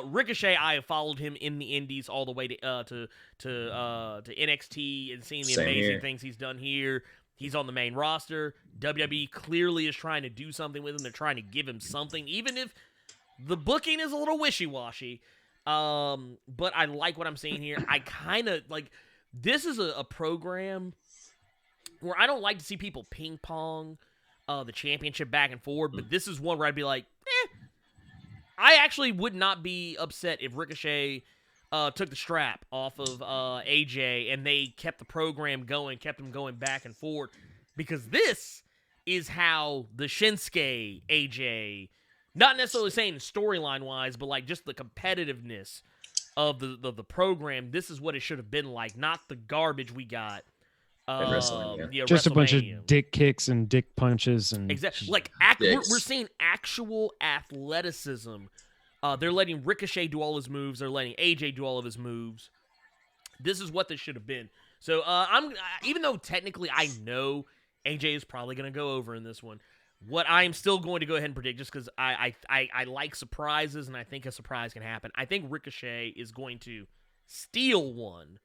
Ricochet, I have followed him in the Indies all the way to NXT and seen the amazing things he's done here. He's on the main roster. WWE clearly is trying to do something with him. They're trying to give him something, even if the booking is a little wishy-washy. But I like what I'm seeing here. I kind of like this is a program where I don't like to see people ping pong the championship back and forth, but this is one where I'd be like, I actually would not be upset if Ricochet took the strap off of AJ and they kept the program going, kept them going back and forth, because this is how the Shinsuke AJ, not necessarily saying storyline-wise, but like just the competitiveness of the program, this is what it should have been like, not the garbage we got Just a bunch of dick kicks and dick punches and exactly. Like we're seeing actual athleticism. They're letting Ricochet do all his moves. They're letting AJ do all of his moves. This is what this should have been. So even though technically I know AJ is probably going to go over in this one, what I'm still going to go ahead and predict, just because I like surprises and I think a surprise can happen. I think Ricochet is going to steal one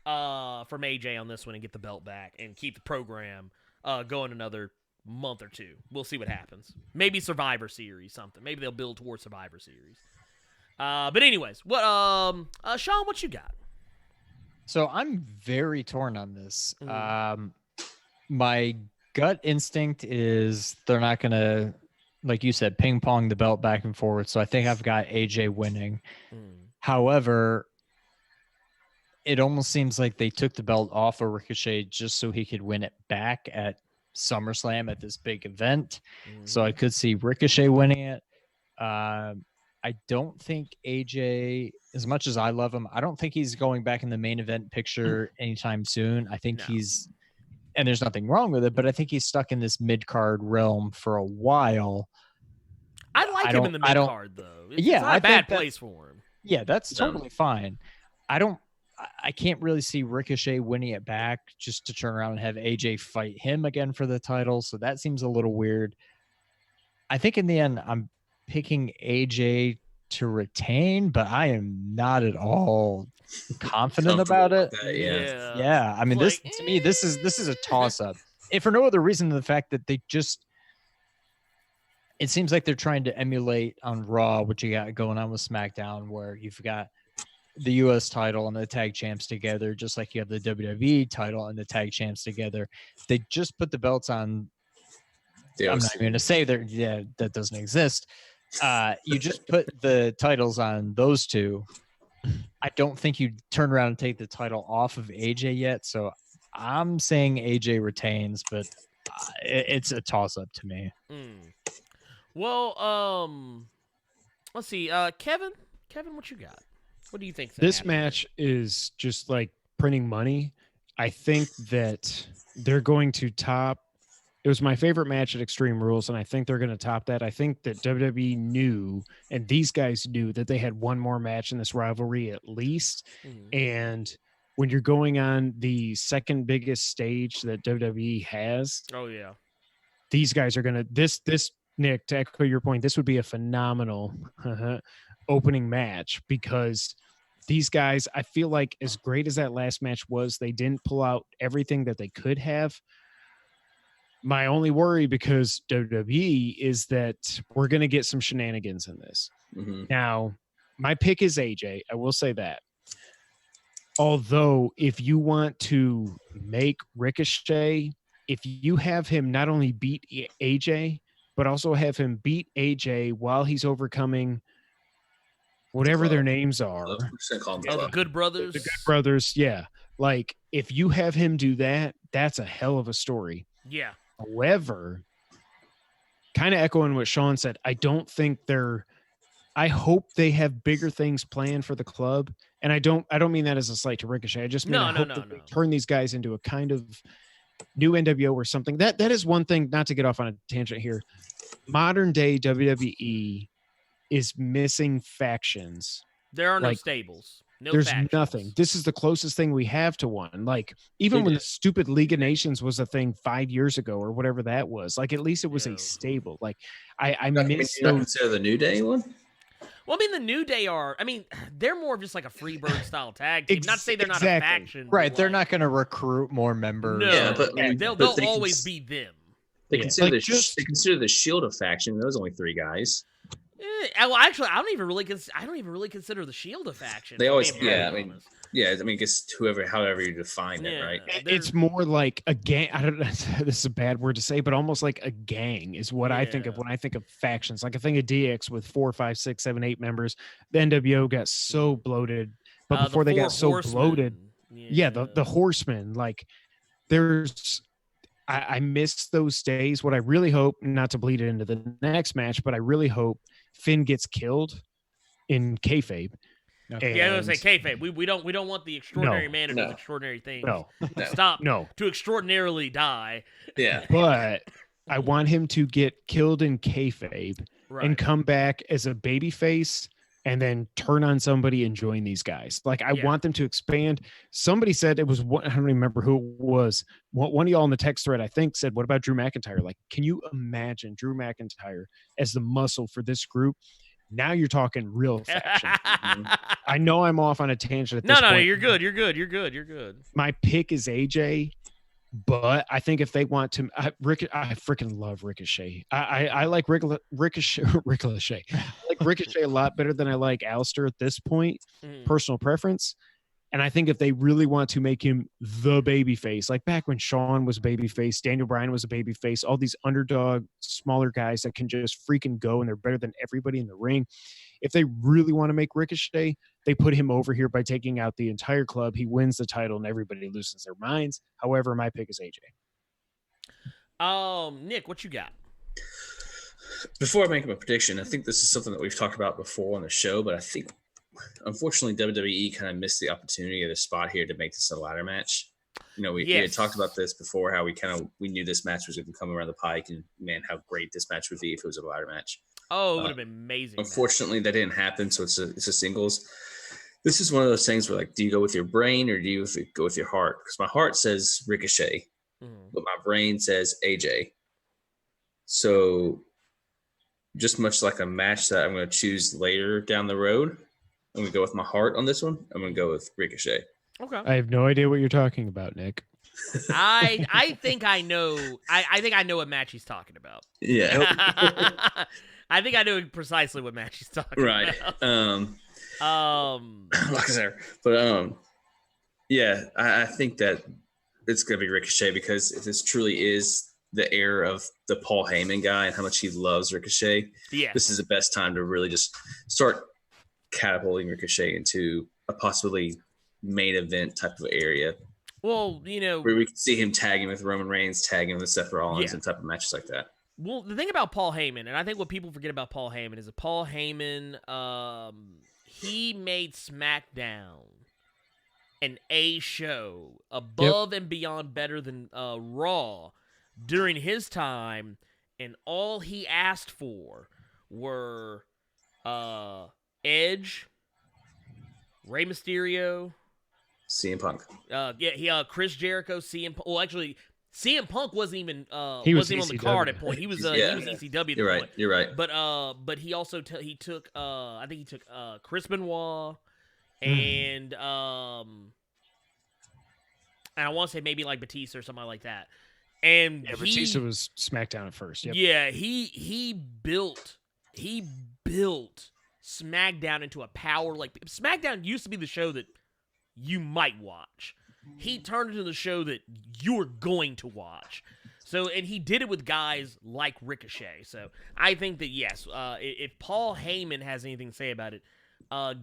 from AJ on this one and get the belt back and keep the program going another month or two. We'll see what happens. Maybe Survivor Series, something. Maybe they'll build towards Survivor Series. But anyways, what Sean, what you got? So I'm very torn on this. My gut instinct is they're not going to, like you said, ping pong the belt back and forth. So I think I've got AJ winning. However, it almost seems like they took the belt off of Ricochet just so he could win it back at SummerSlam at this big event. So I could see Ricochet winning it. I don't think AJ, as much as I love him, I don't think he's going back in the main event picture anytime soon. I think he's, and there's nothing wrong with it, but I think he's stuck in this mid-card realm for a while. I like him in the mid-card, though. It's not a bad place for him. Yeah, that's totally fine. I can't really see Ricochet winning it back just to turn around and have AJ fight him again for the title. So that seems a little weird. I think in the end, I'm picking AJ to retain, but I am not at all confident about it. Yeah. I mean, this to me, this is a toss-up. If for no other reason than the fact that it seems like they're trying to emulate on Raw what you got going on with SmackDown, where you've got the U.S. title and the tag champs together, just like you have the WWE title and the tag champs together. They just put the belts on. I'm not going to say that doesn't exist. You just put the titles on those two. I don't think you turn around and take the title off of AJ yet. So I'm saying AJ retains, but it's a toss-up to me. Well, let's see. Kevin, what you got? What do you think? This match is just like printing money. I think that they're going to top. It was my favorite match at Extreme Rules, and I think they're going to top that. I think that WWE knew, and these guys knew, that they had one more match in this rivalry at least. And when you're going on the second biggest stage that WWE has, these guys are going to this Nick, to echo your point, this would be a phenomenal opening match, because these guys, I feel like, as great as that last match was, they didn't pull out everything that they could have. My only worry, because WWE, is that we're going to get some shenanigans in this. Now, my pick is AJ. I will say that. Although, if you want to make Ricochet, if you have him not only beat AJ, but also have him beat AJ while he's overcoming whatever their names are. The Good Brothers. The Good Brothers, yeah. Like, if you have him do that, that's a hell of a story. Yeah. However, kind of echoing what Sean said, I don't think I hope they have bigger things planned for the club. And I don't mean that as a slight to Ricochet. I just mean I hope that they turn these guys into a kind of new NWO or something. That is one thing, not to get off on a tangent here. Modern day WWE is missing factions. There are no stables. There's factions. Nothing. This is the closest thing we have to one. Like, even when the stupid League of Nations was a thing 5 years ago or whatever that was, like, at least it was a stable. Like, I miss those. Consider the New Day one? Well, I mean, the New Day they're more of just like a Freebird style tag team. Not to say they're not a faction. Right. They're not going to recruit more members. No, they'll always be them. They consider the Shield a faction. There's only 3 guys. Well, actually, I don't even really consider the Shield a faction. They always, guess however you define it, right? It's more like a gang. I don't know. This is a bad word to say, but almost like a gang is what I think of when I think of factions. Like, I think of DX with 4, 5, 6, 7, 8 members. The NWO got so bloated, but before they got so bloated, the Horsemen. Like, I miss those days. What I really hope, not to bleed it into the next match, but I really hope Finn gets killed in kayfabe, Okay. Yeah, I was gonna say kayfabe. We don't want the extraordinary man who does extraordinary things. Stop. To extraordinarily die. Yeah. But I want him to get killed in kayfabe and come back as a babyface and then turn on somebody and join these guys. Like, I want them to expand. Somebody said it was one, I don't remember who it was. One of y'all in the text thread, I think, said, what about Drew McIntyre? Like, can you imagine Drew McIntyre as the muscle for this group? Now you're talking real faction. I know I'm off on a tangent at this point. No, you're good. You're good. My pick is AJ. But I think if they want to, I freaking love Ricochet. I like Ricochet. I like Ricochet a lot better than I like Alistair at this point. Personal preference. And I think if they really want to make him the babyface, like back when Shawn was babyface, Daniel Bryan was a babyface, all these underdog, smaller guys that can just freaking go and they're better than everybody in the ring. If they really want to make Ricochet, they put him over here by taking out the entire club. He wins the title and everybody loses their minds. However, my pick is AJ. Nick, what you got? Before I make my prediction, I think this is something that we've talked about before on the show, but I think, unfortunately, WWE kind of missed the opportunity of the spot here to make this a ladder match. You know, we had talked about this before, how we knew this match was going to come around the pike, and man, how great this match would be if it was a ladder match. Oh, it would have been amazing. Unfortunately, that didn't happen, so it's a singles. This is one of those things where, like, do you go with your brain or do you go with your heart? Because my heart says Ricochet, but my brain says AJ. So, just much like a match that I'm going to choose later down the road, I'm going to go with my heart on this one. I'm going to go with Ricochet. Okay. I have no idea what you're talking about, Nick. I think I know. I think I know what match he's talking about. Yeah. I think I know precisely what match he's talking about. But yeah, I think that it's gonna be Ricochet, because if this truly is the era of the Paul Heyman guy and how much he loves Ricochet, this is the best time to really just start catapulting Ricochet into a possibly main event type of area. Well, you know, where we can see him tagging with Roman Reigns, tagging with Seth Rollins, and type of matches like that. Well, the thing about Paul Heyman, and I think what people forget about Paul Heyman, is that Paul Heyman, he made SmackDown an A show above and beyond better than Raw during his time, and all he asked for were Edge, Rey Mysterio, CM Punk. Chris Jericho, CM Punk. Well, actually, CM Punk wasn't even on the card at point. He was ECW at point. You're right. But he also he took I think he took Chris Benoit and I want to say maybe like Batista or something like that. And Batista was SmackDown at first. Yep. Yeah, he built SmackDown into a power. Like, SmackDown used to be the show that you might watch. He turned it into the show that you're going to watch. So, and he did it with guys like Ricochet. So, I think that, yes, if Paul Heyman has anything to say about it,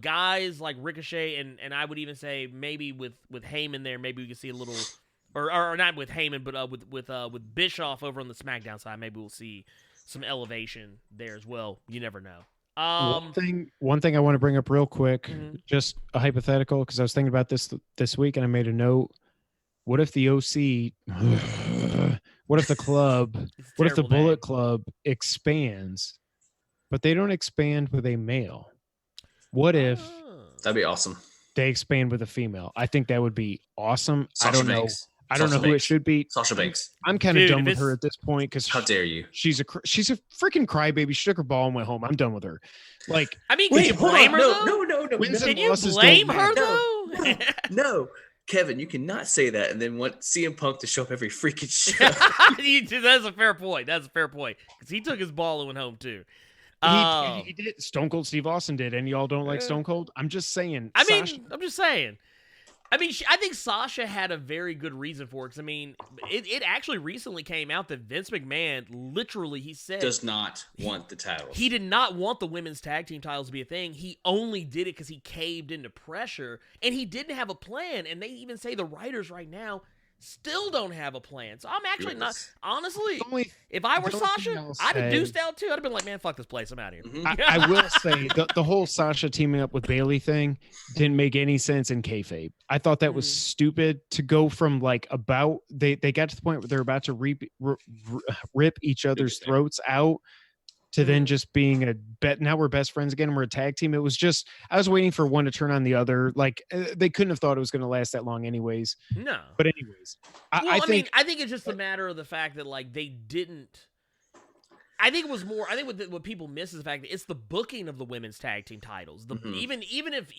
guys like Ricochet, and I would even say maybe with Heyman there, maybe we could see a little, or not with Heyman, but with Bischoff over on the SmackDown side, maybe we'll see some elevation there as well. You never know. One thing I want to bring up real quick, just a hypothetical, because I was thinking about this week and I made a note. What if the OC, what if the club, what if the Bullet Club expands, but they don't expand with a male? What if that'd be awesome? They expand with a female. I think that would be awesome. Sasha I don't Banks. know. I don't know who it should be. Sasha Banks. I'm kind of done with her at this point because how dare you? She's a freaking crybaby. She took her ball and went home. I'm done with her. Like, I mean, can you blame her? No. Can you blame her though? No, Kevin, you cannot say that and then want CM Punk to show up every freaking show. That's a fair point. Because he took his ball and went home too. He did. Stone Cold Steve Austin did, and y'all don't like Stone Cold. I'm just saying. I'm just saying. I think Sasha had a very good reason for it. Because, it actually recently came out that Vince McMahon, literally, he said, does not want the titles. He did not want the women's tag team titles to be a thing. He only did it because he caved into pressure, and he didn't have a plan. And they even say the writers right now, Still don't have a plan. So I'm actually not, honestly, Only, if I were Sasha, I'd have say, deuced out too. I'd have been like, man, fuck this place. I'm out of here. I will say the whole Sasha teaming up with Bailey thing didn't make any sense in kayfabe. I thought that was stupid to go from like they got to the point where they're about to rip each other's throats out to then just being a bet. Now we're best friends again. We're a tag team. It was just, I was waiting for one to turn on the other. Like they couldn't have thought it was going to last that long anyways. No. But anyways, I think it's just a matter of the fact that like they didn't, I think it was more, I think what people miss is the fact that it's the booking of the women's tag team titles. Even if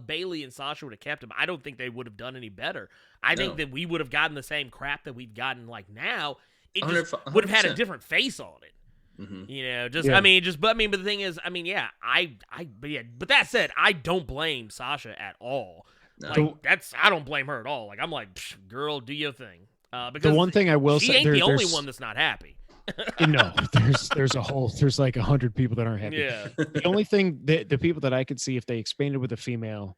Bailey and Sasha would have kept them, I don't think they would have done any better. I think that we would have gotten the same crap that we've gotten like now. It just would have had a different face on it. You know, but the thing is, but that said, I don't blame Sasha at all. No. Like I don't blame her at all. Like I'm like, girl, do your thing. Because the one thing I will say, she ain't the only one that's not happy. No, there's like 100 people that aren't happy. Yeah. The only thing that the people that I could see if they expanded with a female,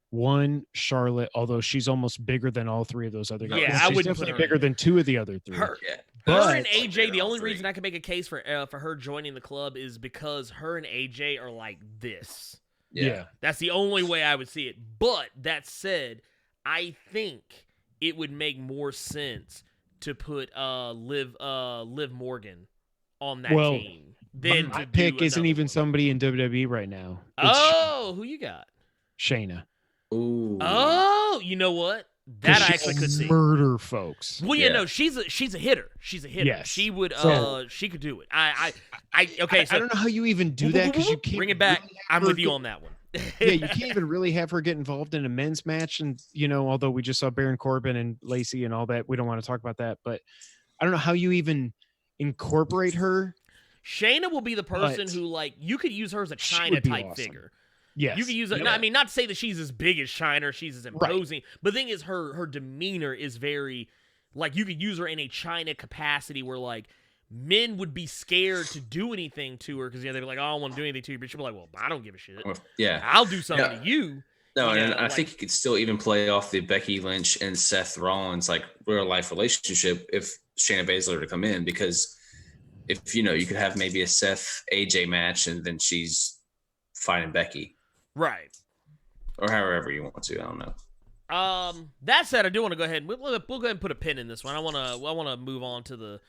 one, Charlotte, although she's almost bigger than all three of those other guys. Yeah, she's I wouldn't definitely put her bigger than two of the other three. Her and AJ, the only reason I can make a case for her joining the club is because her and AJ are like this. Yeah. That's the only way I would see it. But that said, I think it would make more sense to put Liv Morgan on that team. Then my pick isn't even somebody in WWE right now. Who you got? Shayna. Ooh. Oh, you know what? That I actually could see. Murder folks. Well, yeah, no, she's a hitter. She's a hitter. Yes. She would she could do it. I don't know how you even do that because you can't bring it back. Really I'm with you on that one. Yeah, you can't even really have her get involved in a men's match, and although we just saw Baron Corbin and Lacey and all that, we don't want to talk about that. But I don't know how you even incorporate her. Shayna will be the person who, like, you could use her as a China type figure. Yes. You can use it. Yeah. I mean, not to say that she's as big as China or she's as imposing, but the thing is her demeanor is very, like, you could use her in a China capacity where, like, men would be scared to do anything to her because they'd be like, oh, I don't want to do anything to you. But she'd be like, well, I don't give a shit. Yeah. I'll do something to you. No, and I think you could still even play off the Becky Lynch and Seth Rollins, like, real-life relationship if Shayna Baszler were to come in, because if, you could have maybe a Seth AJ match and then she's fighting Becky. Right. Or however you want to. I don't know. That said, I do want to go ahead and we'll go ahead and put a pin in this one. I want to move on to the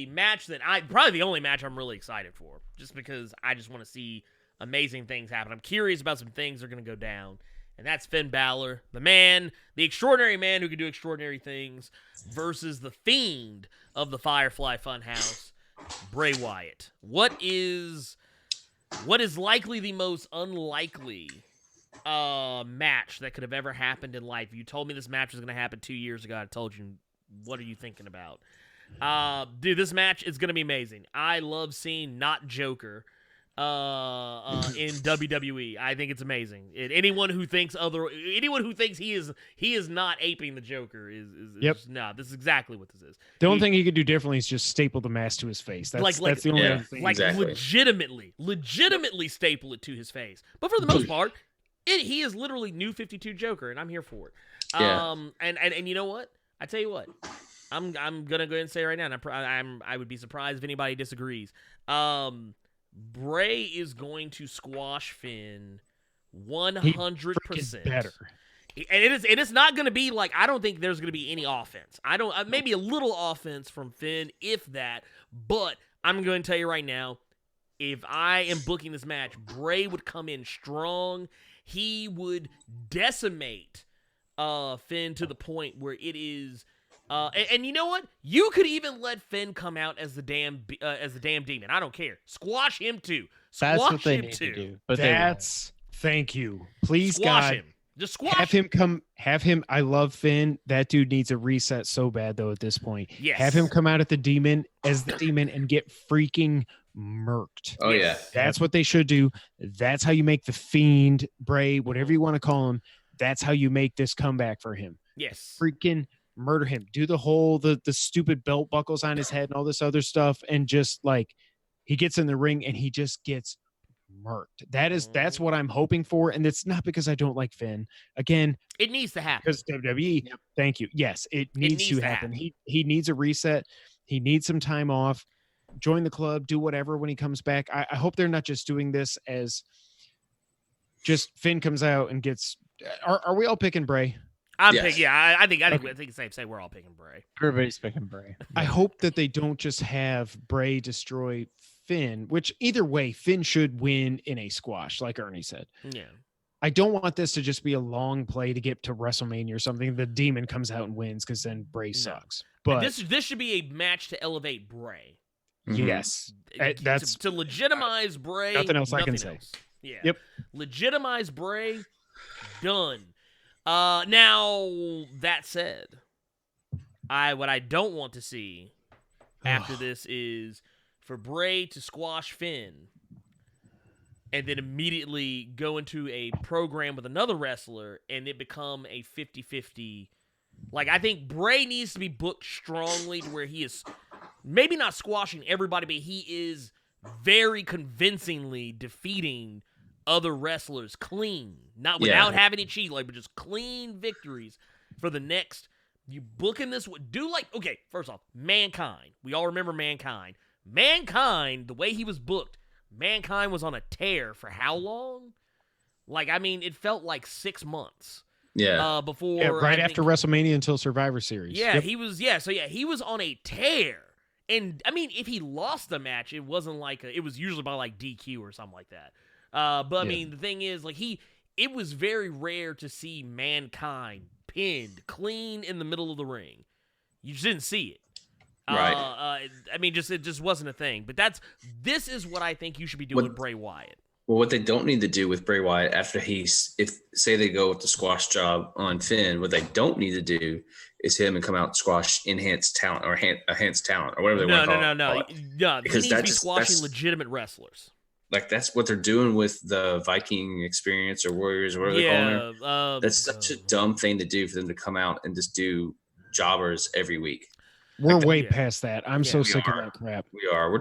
match that probably the only match I'm really excited for, just because I just want to see amazing things happen. I'm curious about some things that are going to go down, and that's Finn Balor, the extraordinary man who can do extraordinary things, versus the Fiend of the Firefly Funhouse, Bray Wyatt. What is likely the most unlikely match that could have ever happened in life? You told me this match was going to happen 2 years ago. I told you, what are you thinking about? Dude, this match is going to be amazing. I love seeing not Joker in WWE. I think it's amazing. Anyone who thinks he is not aping the Joker is no. This is exactly what this is. The only thing he could do differently is just staple the mask to his face. That's the only other thing. Like, legitimately staple it to his face. But for the most part, he is literally New 52 Joker, and I'm here for it. Yeah. And you know what? I tell you what, I'm gonna go ahead and say right now, and I would be surprised if anybody disagrees. Bray is going to squash Finn 100%. Better. And it's not going to be like, I don't think there's going to be any offense. Maybe a little offense from Finn, if that. But I'm going to tell you right now, if I am booking this match, Bray would come in strong. He would decimate Finn to the point where it is. And you know what? You could even let Finn come out as the damn demon. I don't care. Squash him too. That's what they need to do. But thank you. Please, squash God, him. Just squash him. I love Finn. That dude needs a reset so bad though at this point. Yes. Have him come out as the demon and get freaking murked. Oh yeah. That's what they should do. That's how you make the Fiend, Bray, whatever you want to call him. That's how you make this comeback for him. Yes. Freaking murder him. Do the whole the stupid belt buckles on his head and all this other stuff, and just like he gets in the ring and he just gets murked. That's what I'm hoping for, and it's not because I don't like Finn. Again, it needs to happen because WWE. Yep. Thank you. Yes, it needs to happen. He needs a reset. He needs some time off. Join the club. Do whatever when he comes back. I hope they're not just doing this as just Finn comes out and gets. Are we all picking Bray? I'm picking. Yeah, I think it's safe to say we're all picking Bray. Everybody's picking Bray. I hope that they don't just have Bray destroy Finn, which either way, Finn should win in a squash, like Ernie said. Yeah. I don't want this to just be a long play to get to WrestleMania or something. The Demon comes out and wins because then Bray sucks. But this should be a match to elevate Bray. Yes, that's to legitimize Bray. Nothing else I can say. Yeah. Yep. Legitimize Bray. Done. Now that said, what I don't want to see after this is for Bray to squash Finn and then immediately go into a program with another wrestler and it become a 50-50. Like, I think Bray needs to be booked strongly to where he is maybe not squashing everybody, but he is very convincingly defeating other wrestlers clean. Not without having it cheat, but just clean victories for the next. You booking this, okay, first off, Mankind. We all remember Mankind. Mankind, the way he was booked, Mankind was on a tear for how long? It felt like 6 months. Yeah. Before after WrestleMania until Survivor Series. Yeah, he was. Yeah, so he was on a tear. And if he lost the match, it wasn't it was usually by DQ or something like that. But the thing is, it was very rare to see Mankind pinned clean in the middle of the ring. You just didn't see it. Right. It just wasn't a thing. But this is what I think you should be doing with Bray Wyatt. Well, what they don't need to do with Bray Wyatt after say they go with the squash job on Finn, what they don't need to do is him and come out and squash enhanced talent or enhanced talent or whatever they want to call it. No. Because he needs to be squashing legitimate wrestlers. That's what they're doing with the Viking experience or Warriors or whatever they're calling them. That's such a dumb thing to do for them to come out and just do jobbers every week. We're way past that. I'm so sick of that crap. We are. We're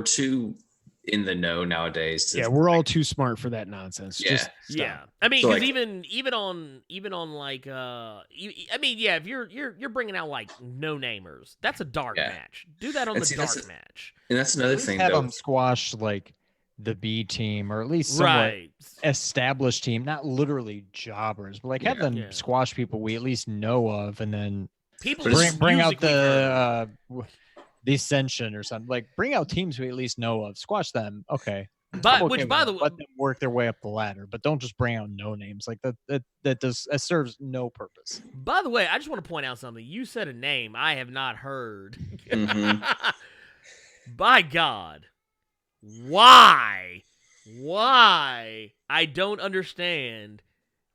too in the know nowadays. We're all too smart for that nonsense. Yeah. Just yeah. Because even on if you're bringing out no namers, that's a dark match. Do that on the dark match. And that's another thing. Have them squash the B team or at least somewhat established team, not literally jobbers, but have them squash people we at least know of, and then people bring out the Ascension or something. Bring out teams we at least know of, squash them. Okay. But by the way, let them work their way up the ladder, but don't just bring out no names that serves no purpose. By the way, I just want to point out something. You said a name I have not heard. Mm-hmm. By God. Why I don't understand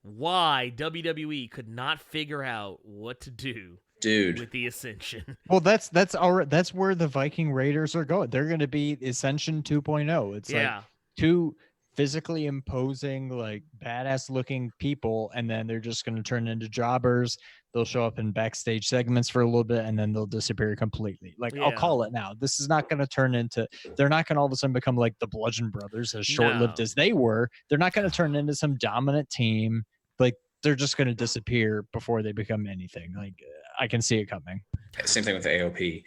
why WWE could not figure out what to do with the Ascension. Well, that's where the Viking Raiders are going. They're going to be Ascension 2.0. It's two physically imposing, badass looking people, and then they're just going to turn into jobbers. They'll show up in backstage segments for a little bit, and then they'll disappear completely. I'll call it now. This is not going to turn into. They're not going to all of a sudden become like the Bludgeon Brothers, as short-lived as they were. They're not going to turn into some dominant team. They're just going to disappear before they become anything. I can see it coming. Same thing with the AOP.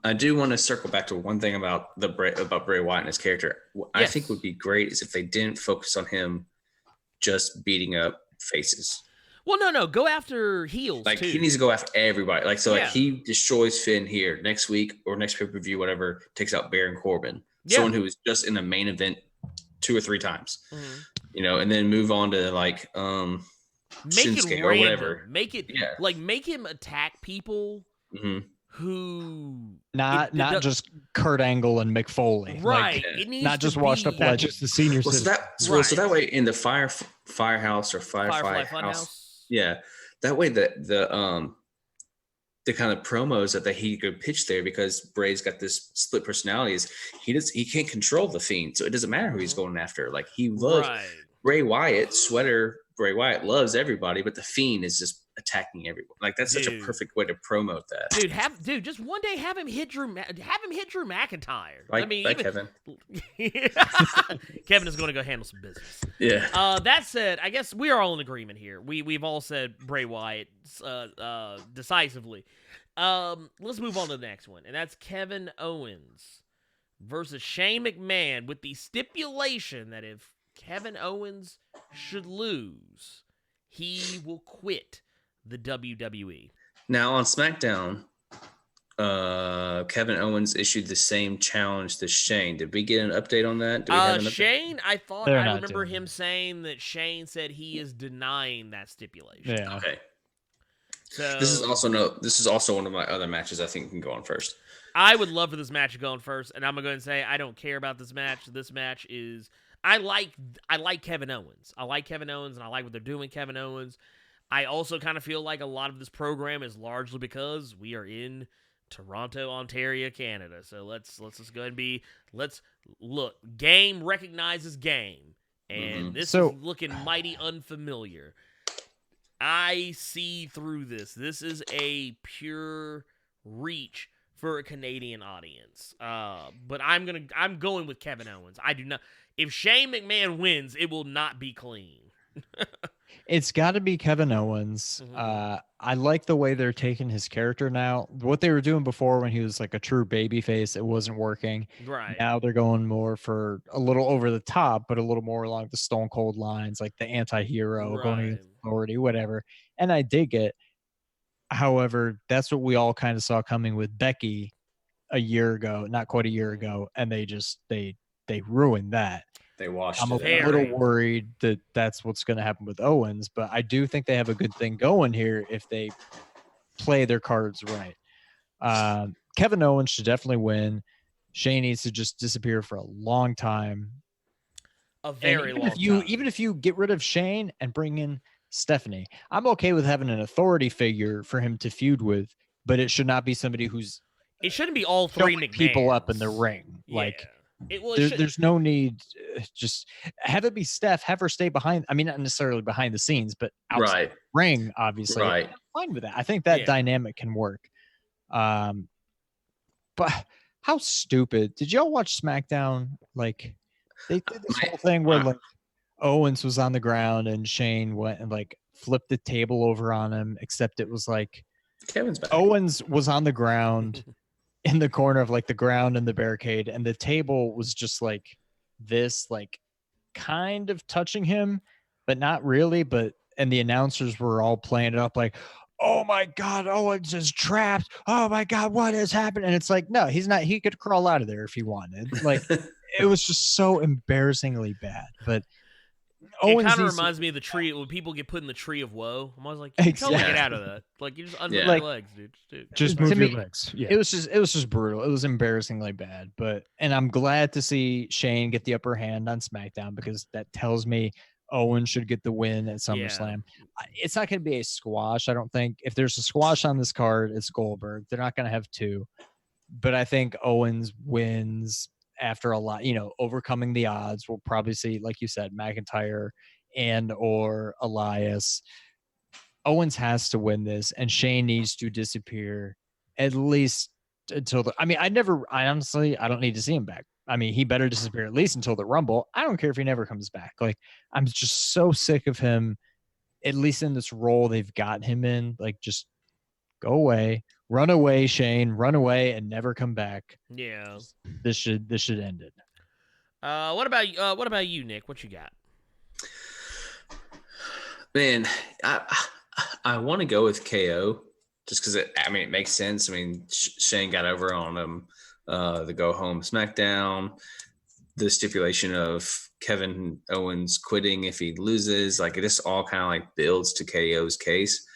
I do want to circle back to one thing about Bray Wyatt and his character. What I think would be great is if they didn't focus on him just beating up faces. Well, no, go after heels. Too. He needs to go after everybody. He destroys Finn here next week or next pay-per-view, whatever, takes out Baron Corbin, someone who was just in the main event 2 or 3 times, and then move on to make Shinsuke it or random. whatever. Make it make him attack people who not just Kurt Angle and Mick Foley, right? It needs not just washed up legends, just the senior. So that way in the Firehouse or Firefly House, that way the kind of promos that he could pitch there, because Bray's got this split personality, is he can't control the Fiend, so it doesn't matter who he's going after. He loves Bray Wyatt. Bray Wyatt loves everybody, but the Fiend is just attacking everyone. That's such a perfect way to promote that. Dude, just one day have him hit Drew McIntyre. Kevin. Kevin is going to go handle some business. Yeah. That said, I guess we are all in agreement here. We've all said Bray Wyatt decisively. Let's move on to the next one, and that's Kevin Owens versus Shane McMahon, with the stipulation that if Kevin Owens should lose, he will quit the WWE. Now on SmackDown, Kevin Owens issued the same challenge to Shane. Did we get an update on that? Do we have an update? Shane, I remember him saying that Shane said he is denying that stipulation. Yeah. Okay. So This is also one of my other matches I think can go on first. I would love for this match to go on first, and I'm gonna go ahead and say I don't care about this match. This match is I like Kevin Owens. I like Kevin Owens, and I like what they're doing with Kevin Owens. I also kind of feel like a lot of this program is largely because we are in Toronto, Ontario, Canada. So let's just go ahead and let's look. Game recognizes game, and this is looking mighty unfamiliar. I see through this. This is a pure reach for a Canadian audience. But I'm going with Kevin Owens. I do not. If Shane McMahon wins, it will not be clean. It's got to be Kevin Owens. I like the way they're taking his character now. What they were doing before when he was like a true babyface, it wasn't working. Right. Now they're going more for a little over the top, but a little more along the Stone Cold lines, like the anti-hero, going against authority, whatever. And I dig it. However, that's what we all kind of saw coming with Becky a year ago, not quite a year ago, and they ruined that. They washed I'm it. a little worried that that's what's going to happen with Owens, but I do think they have a good thing going here if they play their cards right. Kevin Owens should definitely win. Shane needs to just disappear for a long time. A very long time. Even if you get rid of Shane and bring in Stephanie, I'm okay with having an authority figure for him to feud with, but it should not be somebody who's. It shouldn't be all three McMahons. People up in the ring. Yeah. Like, there's no need. Just have it be Steph. Have her stay behind. I mean, not necessarily behind the scenes, but outside the ring, obviously. Right. I'm fine with that. I think that dynamic can work. But how stupid. Did y'all watch SmackDown? Like, they did this whole thing where like Owens was on the ground and Shane went and like flipped the table over on him, except it was like Kevin's back. Owens was on the ground in the corner of like the ground and the barricade, and the table was just like this, like kind of touching him, but not really. And the announcers were all playing it up like, oh my God, Owens is trapped. Oh my God, what has happened? And it's like, no, he's not. He could crawl out of there if he wanted. Like, it was just so embarrassingly bad. But Owens, it kind of reminds me of the tree when people get put in the tree of woe. I'm always like, you can't get out of that. Like, you just unmove your legs, dude. Just move your legs. Yeah. It was just brutal. It was embarrassingly bad. And I'm glad to see Shane get the upper hand on SmackDown, because that tells me Owens should get the win at SummerSlam. It's not going to be a squash, I don't think. If there's a squash on this card, it's Goldberg. They're not going to have two. But I think Owens wins after a lot, overcoming the odds. We'll probably see, like you said, McIntyre and or Elias. Owens has to win this, and Shane needs to disappear at least until I don't need to see him back. I mean, he better disappear at least until the Rumble. I don't care if he never comes back. Like, I'm just so sick of him, at least in this role they've got him in. Like, just go away. Run away, Shane. Run away and never come back. Yeah. This should end it. What about you, Nick? What you got? Man, I want to go with KO just because it makes sense. I mean, Shane got over on him. The go home SmackDown, the stipulation of Kevin Owens quitting if he loses, like this all kind of like builds to KO's case.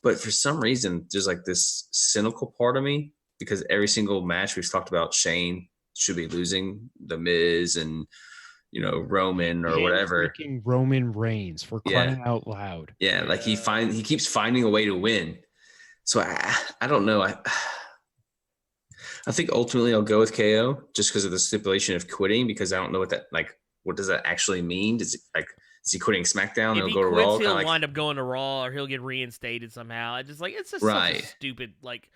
But for some reason, there's like this cynical part of me, because every single match we've talked about, Shane should be losing, The Miz and, Roman or whatever. Roman Reigns, for crying out loud. Yeah, like he keeps finding a way to win. So I don't know. I think ultimately I'll go with KO just because of the stipulation of quitting, because I don't know what does that actually mean? Is he quitting SmackDown? If he go to quits, Raw? he'll wind up going to Raw, or he'll get reinstated somehow. It's just such a stupid, like,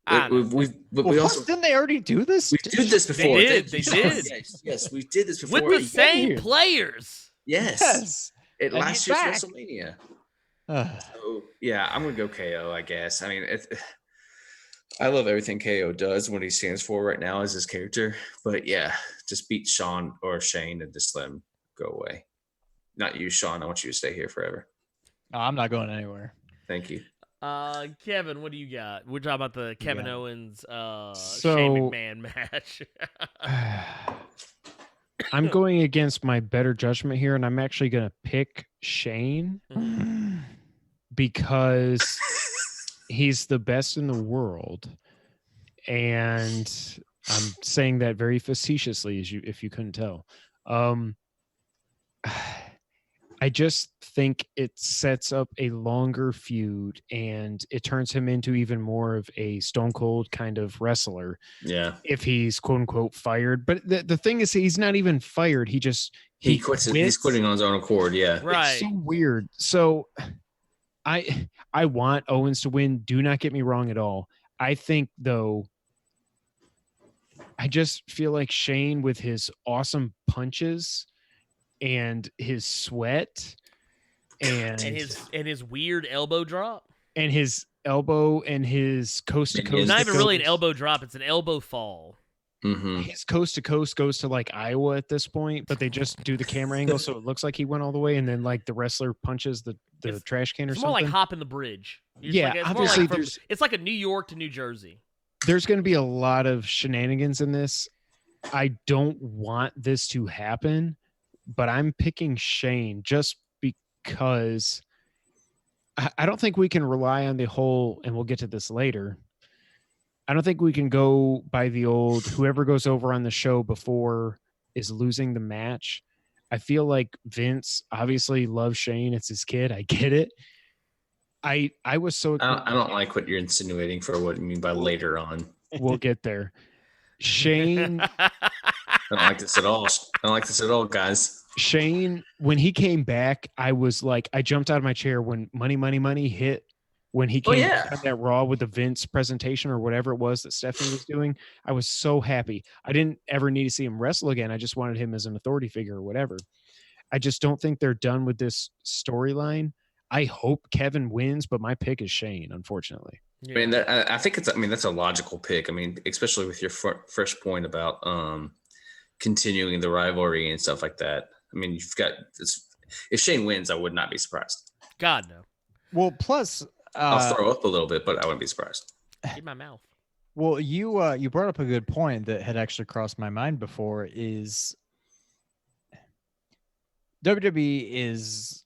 we also didn't they already do this? We did this before. They did. Yes, we did this before with the same players. Yes. At And last he's year's back. WrestleMania. So yeah, I'm gonna go KO. I guess. I mean, I love everything KO does, what he stands for right now as his character. But yeah, just beat Shawn or Shane and just let him go away. Not you, Shawn. I want you to stay here forever. No, I'm not going anywhere. Thank you. Kevin, what do you got? We're talking about the Kevin Owens So- Shane McMahon match. I'm going against my better judgment here, and I'm actually going to pick Shane because he's the best in the world. And I'm saying that very facetiously, if you couldn't tell. I just think it sets up a longer feud and it turns him into even more of a Stone Cold kind of wrestler. Yeah. If he's quote unquote fired. But the thing is, he's not even fired. He quits. He's quitting on his own accord. Yeah. Right. It's so weird. So I want Owens to win. Do not get me wrong at all. I think though, I just feel like Shane with his awesome punches and his sweat and his weird elbow drop. And his elbow and his coast to coast. It's not even really an elbow drop, it's an elbow fall. Mm-hmm. His coast to coast goes to like Iowa at this point, but they just do the camera angle so it looks like he went all the way, and then like the wrestler punches the trash can or it's something. More like hopping the bridge. Yeah, it's obviously it's like a New York to New Jersey. There's going to be a lot of shenanigans in this. I don't want this to happen, but I'm picking Shane just because I don't think we can rely on the whole, and we'll get to this later. I don't think we can go by the old, whoever goes over on the show before is losing the match. I feel like Vince obviously loves Shane. It's his kid. I get it. I was so... I don't like what you're insinuating for what you mean by later on. We'll get there. Shane... I don't like this at all. I don't like this at all, guys. Shane, when he came back, I was like, I jumped out of my chair when Money hit, when he came on that Raw with the Vince presentation or whatever it was that Stephanie was doing. I was so happy. I didn't ever need to see him wrestle again. I just wanted him as an authority figure or whatever. I just don't think they're done with this storyline. I hope Kevin wins, but my pick is Shane, unfortunately. Yeah. I mean, I think that's a logical pick. I mean, especially with your first point about continuing the rivalry and stuff like that. I mean, you've got this. If Shane wins, I would not be surprised. God, no. Well, plus I'll throw up a little bit, but I wouldn't be surprised. In my mouth. Well, you brought up a good point that had actually crossed my mind before. Is WWE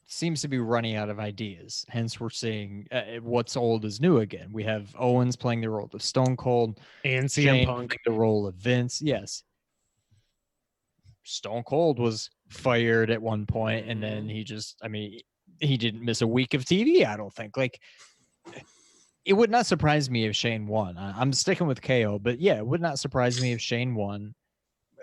seems to be running out of ideas. Hence, we're seeing what's old is new again. We have Owens playing the role of Stone Cold and CM Punk playing the role of Vince. Yes. Stone Cold was fired at one point, and then he didn't miss a week of TV, I don't think. Like, it would not surprise me if Shane won. I'm sticking with KO, but yeah, it would not surprise me if Shane won.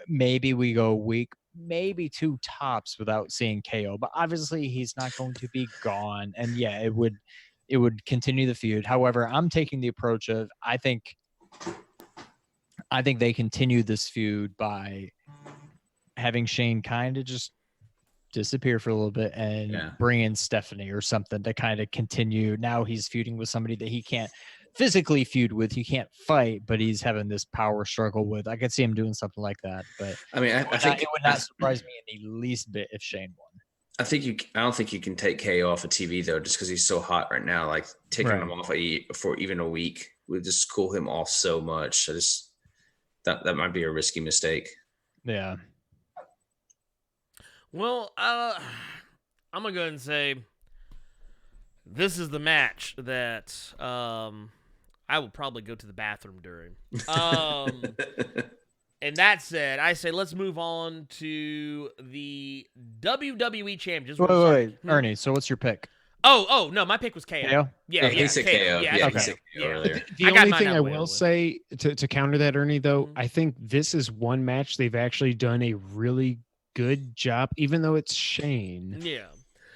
Maybe we go a week, maybe two tops without seeing KO, but obviously he's not going to be gone. And yeah, it would continue the feud. However, I'm taking the approach of I think they continue this feud by having Shane kind of just disappear for a little bit and bring in Stephanie or something to kind of continue. Now he's feuding with somebody that he can't physically feud with. He can't fight, but he's having this power struggle with. I could see him doing something like that. But I mean, I think it would not surprise me in the least bit if Shane won. I don't think you can take KO off of TV though, just because he's so hot right now. Like taking him off for even a week would just cool him off so much. That might be a risky mistake. Yeah. Well, I'm going to go ahead and say this is the match that I will probably go to the bathroom during. And that said, I say let's move on to the WWE Championship. Wait, Ernie, so what's your pick? Oh, no, my pick was KO. KO? Yeah, he said KO. Yeah, he said KO earlier. The only thing I will say to counter that, Ernie, though, I think this is one match they've actually done a really good job, even though it's Shane. Yeah.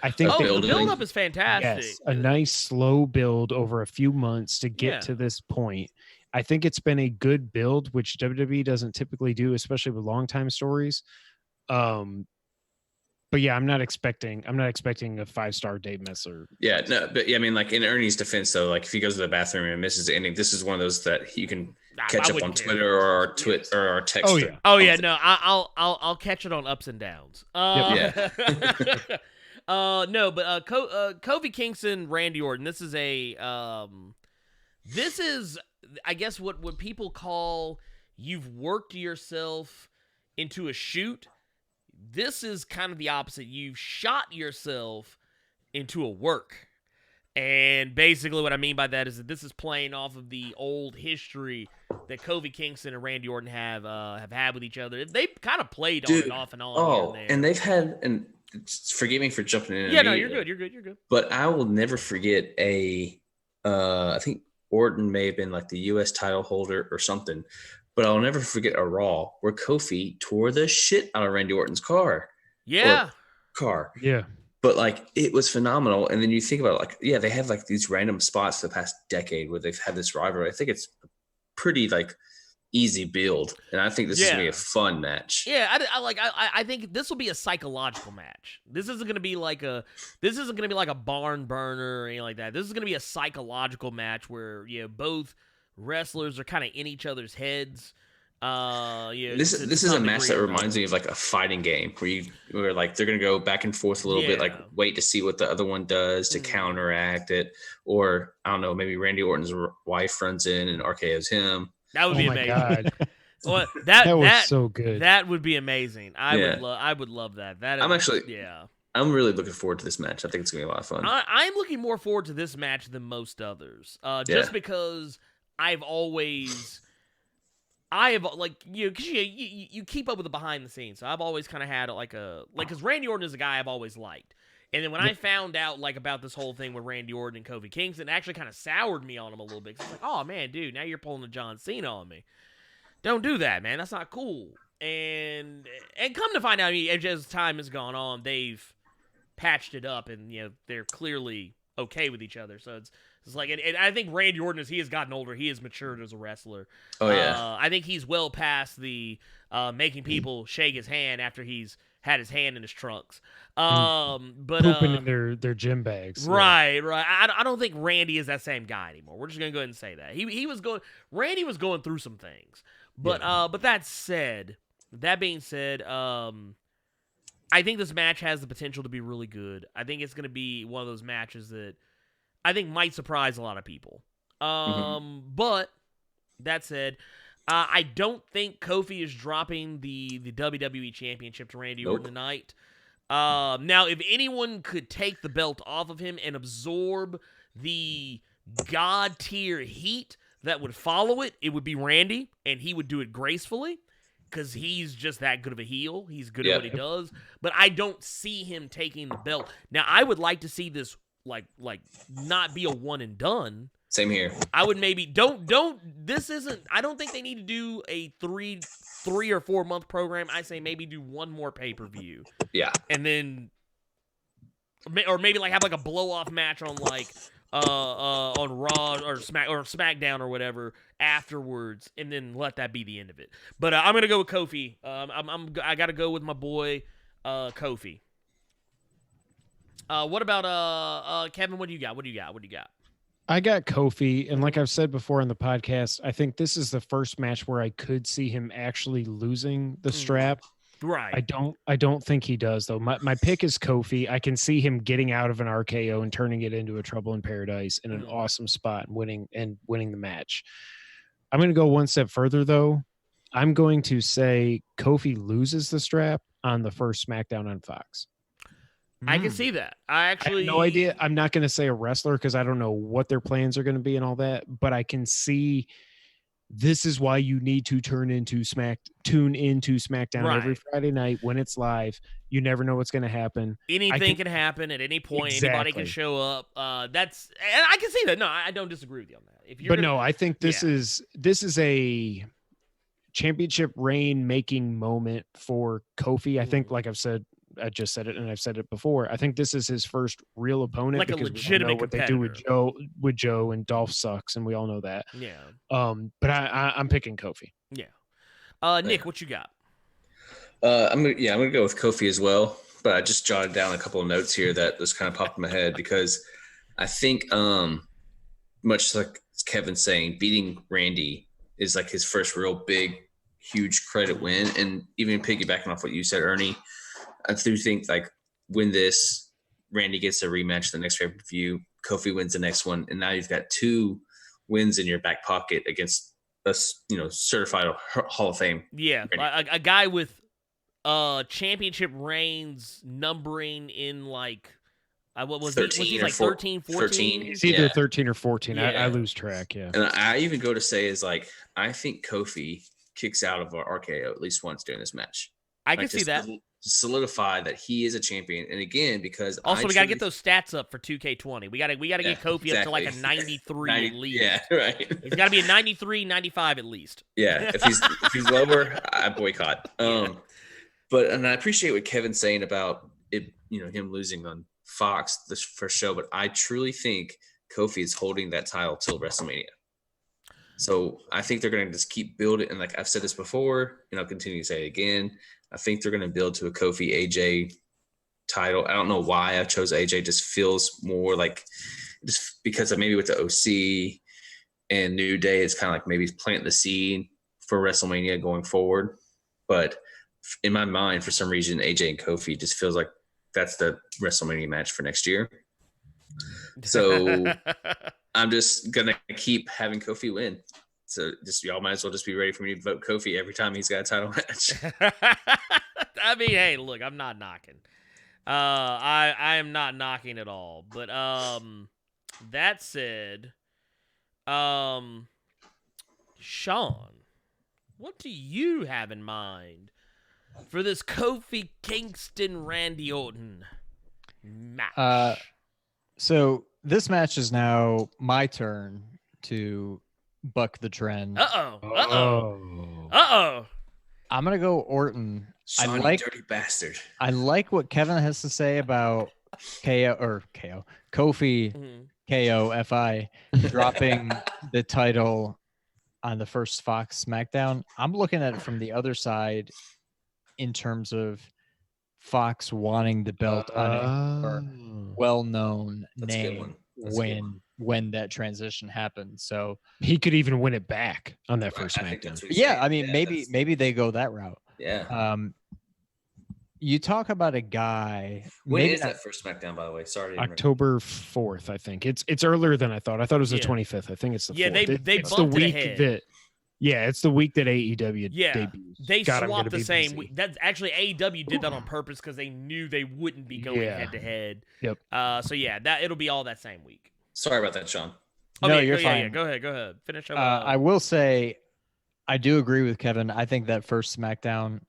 I think the build-up is fantastic. Yes, a nice slow build over a few months to get to this point. I think it's been a good build, which WWE doesn't typically do, especially with long-time stories. But yeah, I'm not expecting a 5-star Dave Messler. Yeah, no, but I mean, like in Ernie's defense, though, like if he goes to the bathroom and misses the ending, this is one of those that you can catch up on Twitter or or text. Oh yeah, no, I'll catch it on ups and downs. No, but Kofi Kingston, Randy Orton. This is I guess what people call you've worked yourself into a shoot. This is kind of the opposite. You've shot yourself into a work. And basically what I mean by that is that this is playing off of the old history that Kofi Kingston and Randy Orton have had with each other. They've kind of played on and off and on. Oh, and they've had, and forgive me for jumping in. Yeah, no, you're good. But I will never forget I think Orton may have been like the U.S. title holder or something. But I'll never forget a Raw where Kofi tore the shit out of Randy Orton's car. Yeah. Yeah. But like it was phenomenal. And then you think about it, like, yeah, they have like these random spots for the past decade where they've had this rivalry. I think it's pretty like easy build. And I think this is gonna be a fun match. Yeah, I think this will be a psychological match. This isn't gonna be like a barn burner or anything like that. This is gonna be a psychological match where both wrestlers are kind of in each other's heads. This is a match that reminds me of like a fighting game where like they're gonna go back and forth a little bit, like wait to see what the other one does to counteract it, or I don't know, maybe Randy Orton's wife runs in and RKO's him. That would be amazing. God. Well, that was so good. That would be amazing. I would love that. I'm really looking forward to this match. I think it's gonna be a lot of fun. I'm looking more forward to this match than most others, just because you keep up with the behind the scenes. So I've always kind of had because Randy Orton is a guy I've always liked. And then when I found out about this whole thing with Randy Orton and Kofi Kingston, it actually kind of soured me on him a little bit. Cause it's like, oh man, dude, now you're pulling a John Cena on me. Don't do that, man. That's not cool. And come to find out, as time has gone on, they've patched it up, and they're clearly okay with each other. So it's like, and I think Randy Orton, as he has gotten older, he has matured as a wrestler. Oh yeah, I think he's well past the making people shake his hand after he's had his hand in his trunks. But pooping in their gym bags. Right. I don't think Randy is that same guy anymore. We're just gonna go ahead and say that Randy was going through some things. But but that being said, I think this match has the potential to be really good. I think it's gonna be one of those matches that I think might surprise a lot of people. But that said, I don't think Kofi is dropping the WWE Championship to Randy Orton tonight. Now, if anyone could take the belt off of him and absorb the god tier heat that would follow it, it would be Randy, and he would do it gracefully because he's just that good of a heel. He's good at what he does. But I don't see him taking the belt. Now, I would like to see this like not be a one and done. Same here. I would maybe I don't think they need to do a 3 or 4 month program. I say maybe do one more pay-per-view. Yeah. And then or maybe have a blow off match on on Raw or SmackDown or whatever afterwards, and then let that be the end of it. But I'm gonna go with Kofi. I gotta go with my boy Kofi. What about Kevin? What do you got? I got Kofi, and like I've said before in the podcast, I think this is the first match where I could see him actually losing the strap. Right. I don't think he does though. My pick is Kofi. I can see him getting out of an RKO and turning it into a Trouble in Paradise in an awesome spot and winning the match. I'm going to go one step further though. I'm going to say Kofi loses the strap on the first SmackDown on Fox. I can see that. I have no idea. I'm not going to say a wrestler because I don't know what their plans are going to be and all that, but I can see this is why you need to tune into SmackDown every Friday night when it's live. You never know what's going to happen. Anything can happen at any point. Exactly. Anybody can show up. And I can see that. No, I don't disagree with you on that. I think this is a championship reign making moment for Kofi. I think, like I've said I just said it, and I've said it before. I think this is his first real opponent, like a because legitimate we know what competitor. they do with Joe, and Dolph sucks, and we all know that. Yeah. But I'm picking Kofi. Yeah. Nick, what you got? I'm gonna go with Kofi as well. But I just jotted down a couple of notes here that just kind of popped in my head, because I think, much like Kevin saying, beating Randy is like his first real big, huge credit win. And even piggybacking off what you said, Ernie, I do think like win this, Randy gets a rematch the next pay-per-view, Kofi wins the next one, and now you've got 2 wins in your back pocket against a certified Hall of Fame. Yeah, a guy with championship reigns numbering in like what was 13 he? Was he or like 13, 14? 13. It's either 13 or 14. Yeah. I lose track. Yeah. And I even go to say is like, I think Kofi kicks out of our RKO at least once during this match. I can see that. To solidify that he is a champion. And again, because also we gotta get those stats up for 2K20. We gotta get Kofi up to like a 93 at least. Yeah, right. He's gotta be a 93, 95 at least. Yeah, if he's lower, I boycott. But I appreciate what Kevin's saying about it, him losing on Fox this first show, but I truly think Kofi is holding that title till WrestleMania. So I think they're going to just keep building. And like I've said this before, and I'll continue to say it again, I think they're going to build to a Kofi AJ title. I don't know why I chose AJ. Just feels more like, just because of maybe with the OC and New Day, it's kind of like maybe plant the seed for WrestleMania going forward. But in my mind, for some reason, AJ and Kofi just feels like that's the WrestleMania match for next year. So I'm just going to keep having Kofi win. So just y'all might as well just be ready for me to vote Kofi every time he's got a title match. I mean, hey, look, I'm not knocking. I am not knocking at all. But that said, Sean, what do you have in mind for this Kofi Kingston Randy Orton match? So this match is now my turn to buck the trend. Uh-oh. I'm gonna go Orton. Sean, you dirty bastard. I like what Kevin has to say about Kofi KOFI dropping the title on the first Fox SmackDown. I'm looking at it from the other side in terms of Fox wanting the belt on a well-known name when that transition happened. So he could even win it back on that first SmackDown. Yeah, I mean, maybe they go that route. Yeah. You talk about a guy. When is that first SmackDown, by the way? Sorry. October 4th, I think. It's earlier than I thought. I thought it was the 25th. I think it's the 4th. Yeah, they it's bumped the week it ahead. It's the week that AEW debuts. They swapped the same week. That's actually AEW did that on purpose because they knew they wouldn't be going head to head. Yep. So yeah, it'll be all that same week. Sorry about that, Sean. No, you're fine. Yeah, go ahead. Finish up. I will say, I do agree with Kevin. I think that first SmackDown,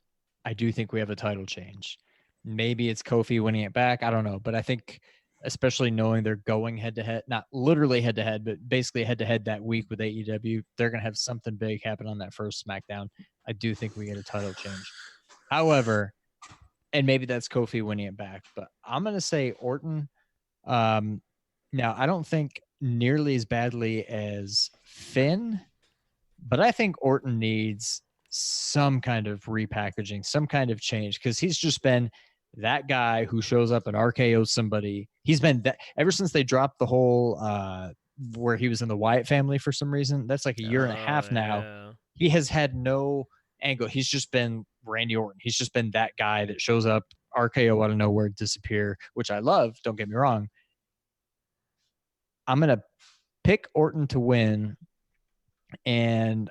I do think we have a title change. Maybe it's Kofi winning it back. I don't know. But I think, especially knowing they're going head-to-head, not literally head-to-head, but basically head-to-head that week with AEW, they're going to have something big happen on that first SmackDown. I do think we get a title change. However, and maybe that's Kofi winning it back, but I'm going to say Orton. Now, I don't think nearly as badly as Finn, but I think Orton needs some kind of repackaging, some kind of change, because he's just been that guy who shows up and RKOs somebody. He's been that ever since they dropped the whole where he was in the Wyatt family for some reason. That's like a year and a half now. He has had no angle. He's just been Randy Orton. He's just been that guy that shows up, RKO out of nowhere, disappear, which I love. Don't get me wrong. I'm going to pick Orton to win, and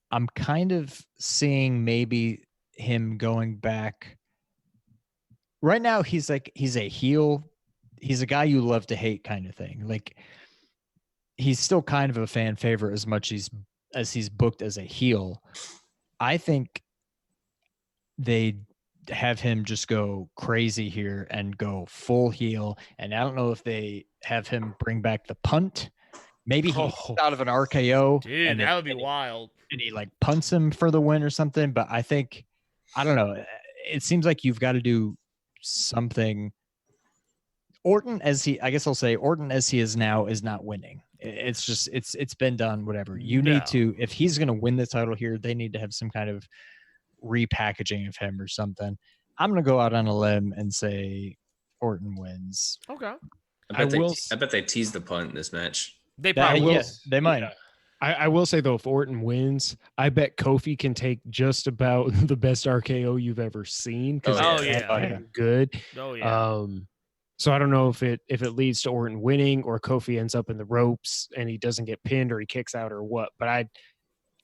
I'm kind of seeing maybe him going back. Right now, he's a heel. He's a guy you love to hate kind of thing. Like, he's still kind of a fan favorite as much as he's booked as a heel. I think they have him just go crazy here and go full heel. And I don't know if they have him bring back the punt. Maybe he's out of an RKO. Dude, and that would be wild. And he like punts him for the win or something. But I don't know. It seems like you've got to do something. Orton as he is now is not winning. It's just it's been done. Whatever you need to, if he's going to win the title here, they need to have some kind of repackaging of him or something. I'm going to go out on a limb and say Orton wins. Okay. I bet they teased the punt in this match. They probably will. Yes, they might. Yeah. I will say though, if Orton wins, I bet Kofi can take just about the best RKO you've ever seen. Good. Oh yeah. So I don't know if it leads to Orton winning or Kofi ends up in the ropes and he doesn't get pinned or he kicks out or what. But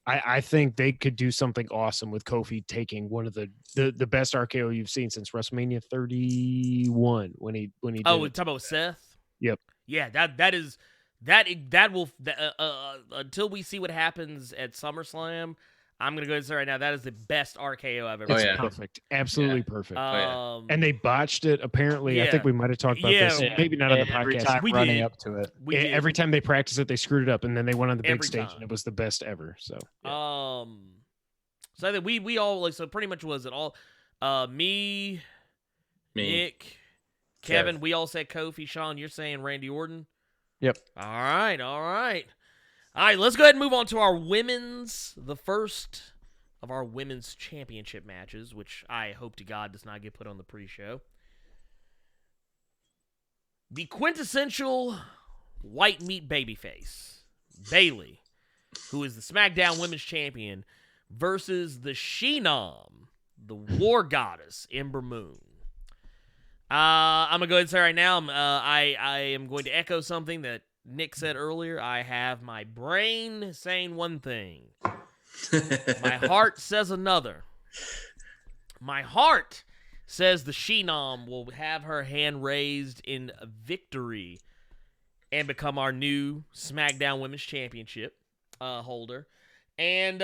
I think they could do something awesome with Kofi taking one of the best RKO you've seen since WrestleMania 31 when he we're did talking about Seth. Yep. Yeah, that will until we see what happens at SummerSlam. I'm gonna go ahead and say right now that is the best RKO I've ever seen. Perfect, absolutely perfect. And they botched it. Apparently, I think we might have talked about this. Maybe not on the podcast. Every time running up to it. Every time they practiced it, they screwed it up, and then they went on the big stage, and it was the best ever. So, so I think we all so pretty much was it all, me, Nick, Kevin. We all said Kofi. Sean, you're saying Randy Orton. Yep. All right. All right, let's go ahead and move on to the first of our women's championship matches, which I hope to God does not get put on the pre-show. The quintessential white meat babyface, Bayley, who is the SmackDown Women's Champion, versus the She-Nom, the War Goddess, Ember Moon. I'm going to go ahead and say right now, I am going to echo something that Nick said earlier. I have my brain saying one thing. My heart says another. My heart says the She-Nom will have her hand raised in victory and become our new SmackDown Women's Championship holder. And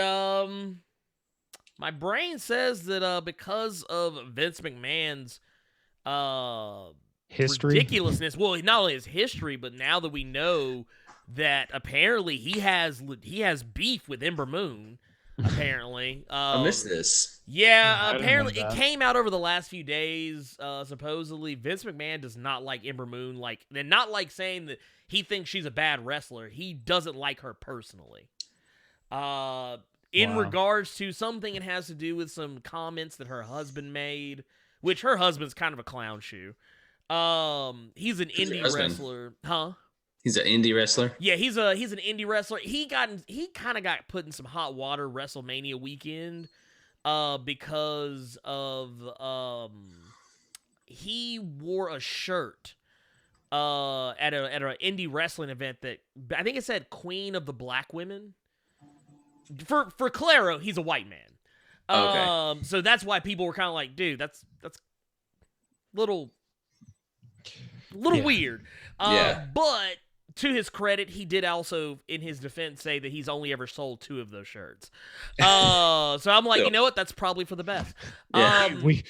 my brain says that because of Vince McMahon's history, ridiculousness. Well, not only his history, but now that we know that apparently he has beef with Ember Moon. Apparently, I missed this. Yeah, apparently it came out over the last few days. Supposedly, Vince McMahon does not like Ember Moon. They're not saying that he thinks she's a bad wrestler. He doesn't like her personally. In regards to something, it has to do with some comments that her husband made, which her husband's kind of a clown shoe. He's an indie wrestler, huh? He's an indie wrestler. Yeah, he's an indie wrestler. He kind of got put in some hot water WrestleMania weekend, because of he wore a shirt at an indie wrestling event that I think it said Queen of the Black Women. For Claro, he's a white man. Okay. So that's why people were kind of like, dude, that's little weird. But to his credit, he did also, in his defense, say that he's only ever sold 2 of those shirts. So I'm like, you know what? That's probably for the best. We've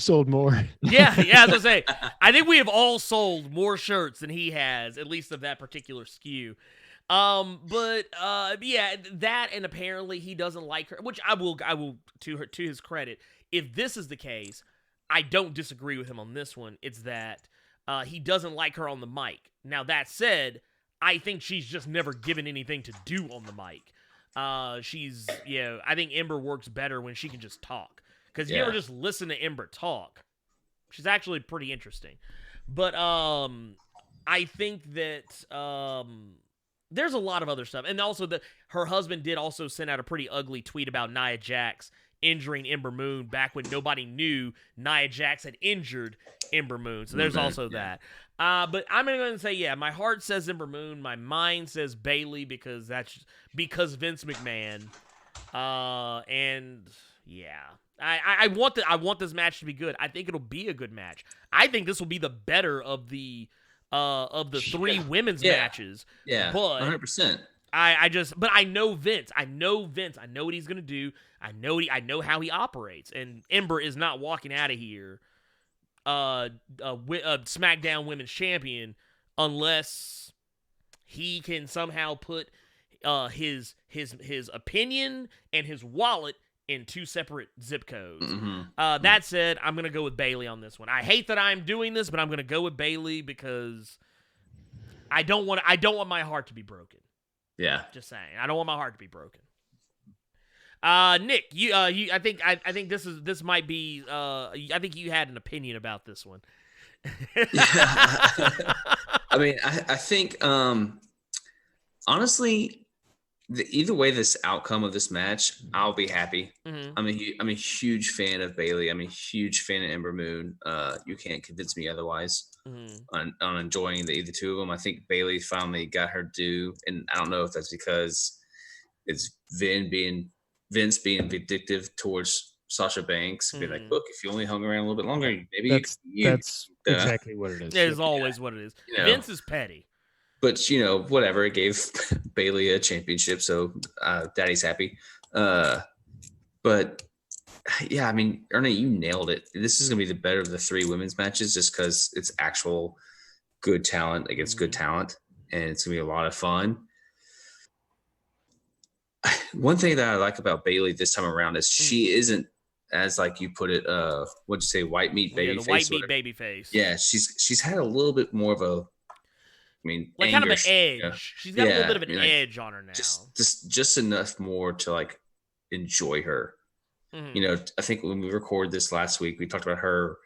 sold more. Yeah, as I was gonna say, I think we have all sold more shirts than he has, at least of that particular SKU. That, and apparently he doesn't like her, which I will to his credit. If this is the case, I don't disagree with him on this one. It's that he doesn't like her on the mic. Now, that said, I think she's just never given anything to do on the mic. I think Ember works better when she can just talk. Because if you ever just listen to Ember talk, she's actually pretty interesting. But I think that there's a lot of other stuff. And also, her husband did also send out a pretty ugly tweet about Nia Jax injuring Ember Moon back when nobody knew Nia Jax had injured Ember Moon. So there's also that. But I'm going to say, my heart says Ember Moon. My mind says Bayley because Vince McMahon. I want this match to be good. I think it'll be a good match. I think this will be the better of the 3 women's matches. Yeah, but 100%. But I know Vince. I know what he's gonna do. I know how he operates. And Ember is not walking out of here, SmackDown Women's Champion, unless he can somehow put his opinion and his wallet in 2 separate zip codes. Mm-hmm. That said, I'm going to go with Bayley on this one. I hate that I'm doing this, but I'm going to go with Bayley because I don't want my heart to be broken. Yeah. Just saying. I don't want my heart to be broken. Nick, I think this might be I think you had an opinion about this one. I mean, I think honestly, either way, this outcome of this match, I'll be happy. Mm-hmm. I'm a huge fan of Bayley. I'm a huge fan of Ember Moon. You can't convince me otherwise on enjoying the two of them. I think Bayley finally got her due, and I don't know if that's because it's Vince being vindictive towards Sasha Banks, be like, look, if you only hung around a little bit longer, maybe that's exactly what it is. It is always what it is. You know, Vince is petty. But, whatever. It gave Bayley a championship, so daddy's happy. But, yeah, I mean, Ernie, you nailed it. This is going to be the better of the 3 women's matches just because it's actual good talent against good talent, and it's going to be a lot of fun. One thing that I like about Bayley this time around is she isn't, as like you put it, what'd you say, white meat baby face? The white meat baby face. Yeah, she's had a little bit more of a, like kind of an edge. She's got a little bit of an edge on her now. Just enough more to like enjoy her. Mm-hmm. I think when we recorded this last week, we talked about her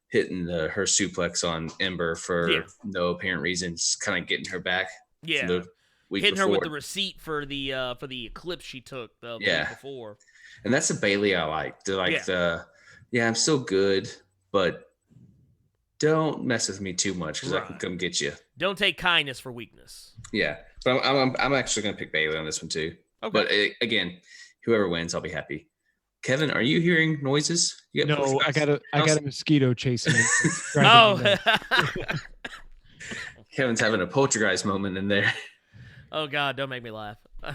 hitting her suplex on Ember for no apparent reason, just kind of getting her back. Yeah. Hitting her with the receipt for the eclipse she took the week before. And that's the Bayley I like. They're like I'm so good, but don't mess with me too much because I can come get you. Don't take kindness for weakness. Yeah, but I'm actually going to pick Bayley on this one too. Okay. But again, whoever wins, I'll be happy. Kevin, are you hearing noises? No, I got a mosquito chasing me. Kevin's having a poltergeist moment in there. Oh, God, don't make me laugh. Oh,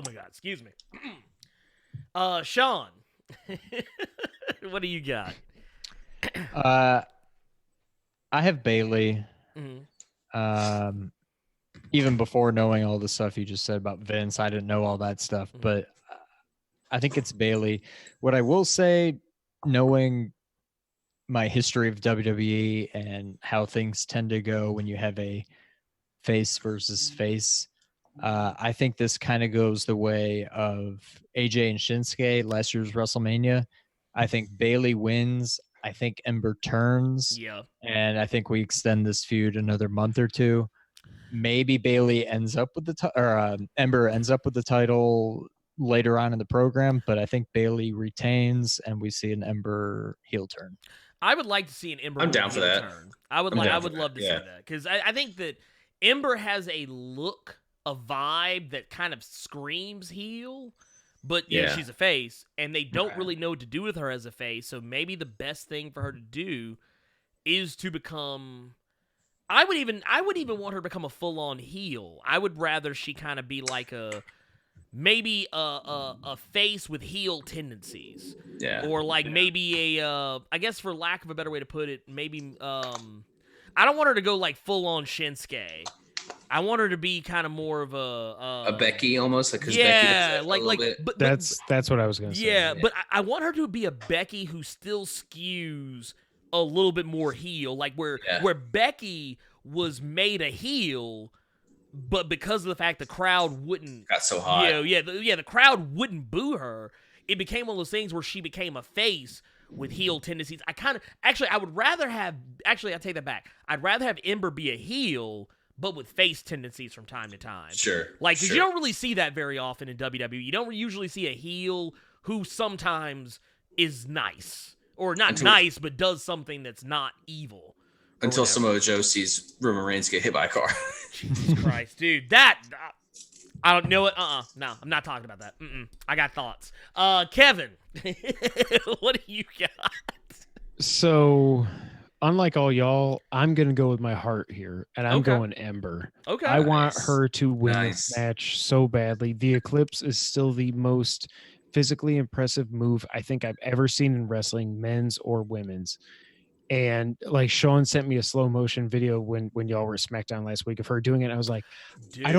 my God, excuse me. Sean, what do you got? I have Bayley. Even before knowing all the stuff you just said about Vince, I didn't know all that stuff, but I think it's Bayley. What I will say, knowing my history of WWE and how things tend to go when you have a face versus face, I think this kind of goes the way of AJ and Shinsuke last year's WrestleMania. I think Bayley wins. I think Ember turns. Yeah. And I think we extend this feud another month or two. Maybe Bayley ends up with Ember ends up with the title later on in the program, but I think Bayley retains and we see an Ember heel turn. I would like to see an Ember. I'm down for that. Turn. I would love to see that because I think that Ember has a look, a vibe that kind of screams heel, but she's a face, and they don't really know what to do with her as a face. So maybe the best thing for her to do is to become. I would even want her to become a full on heel. I would rather she kind of be like maybe a face with heel tendencies. Yeah. Or like maybe I guess for lack of a better way to put it, maybe I don't want her to go like full on Shinsuke. I want her to be kind of more of a Becky almost, Becky but that's what I was gonna say. Yeah, but I want her to be a Becky who still skews a little bit more heel, like where Becky was made a heel, but because of the fact the crowd wouldn't got so hot, the crowd wouldn't boo her. It became one of those things where she became a face with heel tendencies. I take that back. I'd rather have Ember be a heel, but with face tendencies from time to time. Sure. Because you don't really see that very often in WWE. You don't usually see a heel who sometimes is nice. Or not nice, but does something that's not evil. Until Samoa Joe sees Roman Reigns get hit by a car. Jesus Christ, dude. That... I don't know it. No, I'm not talking about that. I got thoughts. Kevin, what do you got? So... unlike all y'all, I'm going to go with my heart here, and I'm going Ember. Okay. I want her to win this match so badly. The Eclipse is still the most physically impressive move I think I've ever seen in wrestling, men's or women's. And like Sean sent me a slow motion video when y'all were SmackDown last week of her doing it. I was like, Dude. I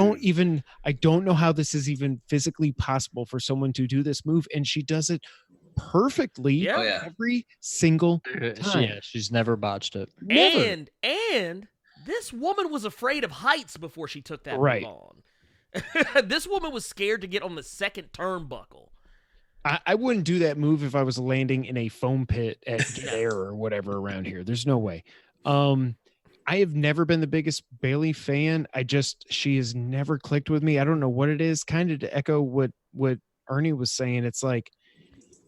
don't know how this is even physically possible for someone to do this move. And she does it perfectly every single time. Yeah, she's never botched it. Never. And this woman was afraid of heights before she took that move on. This woman was scared to get on the second turnbuckle. I wouldn't do that move if I was landing in a foam pit at Air or whatever around here. There's no way. I have never been the biggest Bayley fan. She has never clicked with me. I don't know what it is. Kind of to echo what Ernie was saying. It's like,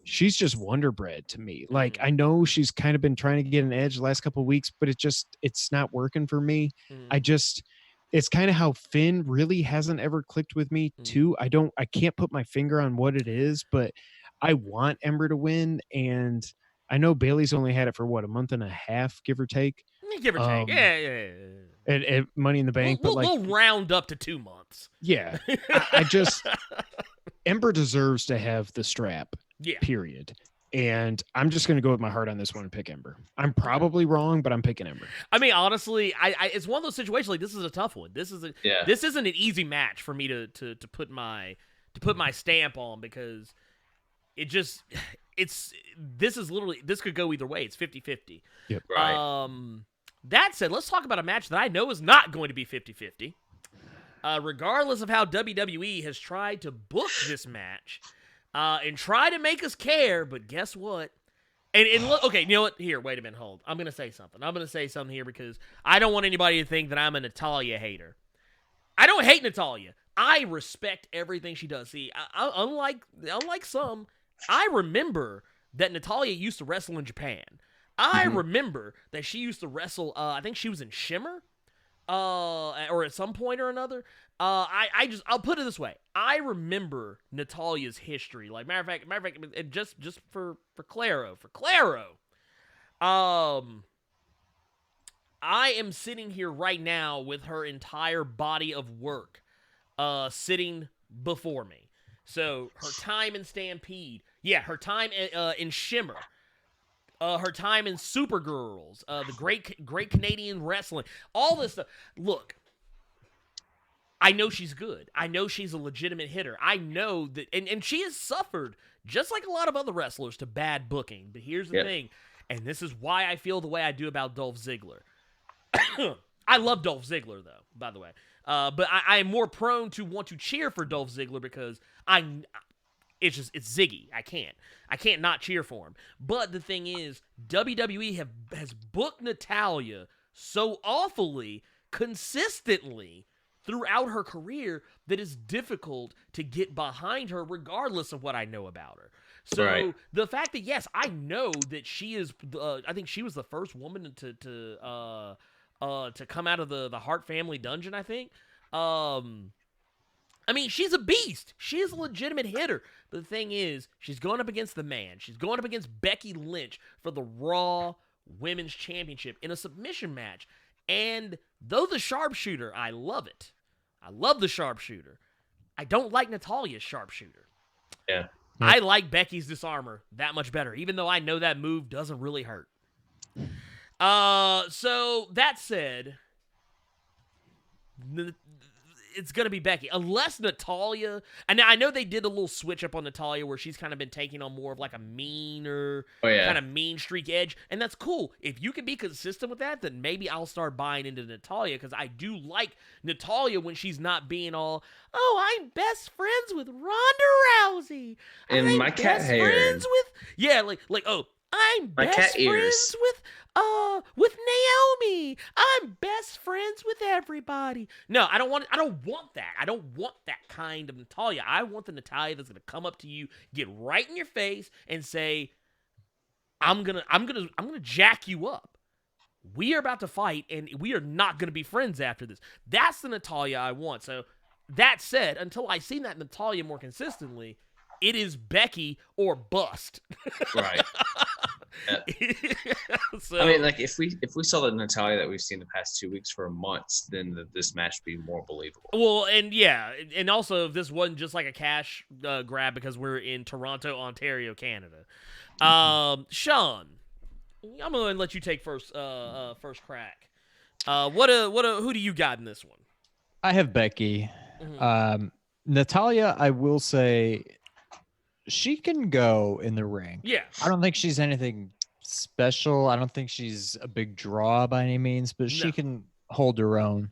she's just Wonder Bread to me. Like, I know she's kind of been trying to get an edge the last couple of weeks, but it's not working for me. It's kind of how Finn really hasn't ever clicked with me too. I can't put my finger on what it is, but I want Ember to win. And I know Bayley's only had it for a month and a half, give or take. Give or take. Yeah. At Money in the Bank. We'll round up to 2 months. Yeah. I Ember deserves to have the strap. Yeah. Period. And I'm just going to go with my heart on this one and pick Ember. I'm probably wrong, but I'm picking Ember. I mean, honestly, it's one of those situations. Like, this is a tough one. This isn't an easy match for me to put my stamp on, because this could go either way. It's 50-50. Yep. Right. That said, let's talk about a match that I know is not going to be 50-50. Regardless of how WWE has tried to book this match. And try to make us care, but guess what? And look, okay, you know what? Here, wait a minute, hold. I'm gonna say something here because I don't want anybody to think that I'm a Natalya hater. I don't hate Natalya. I respect everything she does. See, unlike some, I remember that Natalya used to wrestle in Japan. I remember that she used to wrestle. I think she was in Shimmer, or at some point or another. I'll put it this way. I remember Natalya's history. Like, matter of fact, just for Claro. I am sitting here right now with her entire body of work, sitting before me. So her time in Stampede, her time in Shimmer, her time in Supergirls, the Great Canadian Wrestling, all this stuff. Look. I know she's good. I know she's a legitimate hitter. I know that, and she has suffered, just like a lot of other wrestlers, to bad booking. But here's the thing, and this is why I feel the way I do about Dolph Ziggler. I love Dolph Ziggler, though, by the way. But I am more prone to want to cheer for Dolph Ziggler because it's Ziggy. I can't not cheer for him. But the thing is, WWE has booked Natalya so awfully, consistently, throughout her career, that it's difficult to get behind her regardless of what I know about her. So the fact that, yes, I know that she is, I think she was the first woman to come out of the Hart family dungeon, I think. I mean, she's a beast. She is a legitimate hitter. But the thing is, she's going up against the man. She's going up against Becky Lynch for the Raw Women's Championship in a submission match. And though the sharpshooter, I love it. I love the sharpshooter. I don't like Natalya's sharpshooter. Yeah. I like Becky's disarmer that much better, even though I know that move doesn't really hurt. So that said, it's going to be Becky. Unless Natalya, and I know they did a little switch up on Natalya where she's kind of been taking on more of like a meaner, kind of mean streak edge, and that's cool. If you can be consistent with that, then maybe I'll start buying into Natalya, because I do like Natalya when she's not being all, oh, I'm best friends with Ronda Rousey. And I'm my cat hair. Friends with, oh, I'm my best friends with Naomi. I'm best friends with everybody. No, I don't want that. I don't want that kind of Natalya. I want the Natalya that's gonna come up to you, get right in your face, and say, I'm gonna jack you up. We are about to fight, and we are not gonna be friends after this. That's the Natalya I want. So that said, until I see that Natalya more consistently, it is Becky or bust. Right. Yeah. So, I mean, like, if we saw the Natalya that we've seen the past 2 weeks for months, then this match would be more believable. Well, and also if this wasn't just like a cash grab because we're in Toronto, Ontario, Canada. Sean, I'm gonna let you take first crack. Who do you got in this one? I have Becky. Mm-hmm. Natalya, I will say, she can go in the ring. Yeah. I don't think she's anything special. I don't think she's a big draw by any means, but she can hold her own.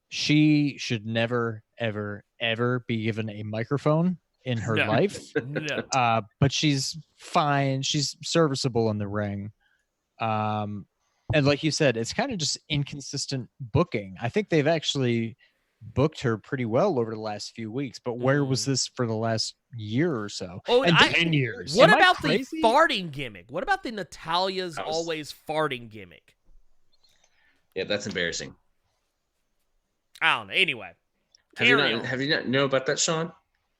She should never, ever, ever be given a microphone in her life. No. But she's fine. She's serviceable in the ring. And like you said, it's kind of just inconsistent booking. I think they've actually booked her pretty well over the last few weeks, but where was this for the last year or so? Oh, and 10 years. What about the farting gimmick? What about the Natalya's always farting gimmick? Yeah, that's embarrassing. I don't know. Anyway. Have you not know about that, Sean?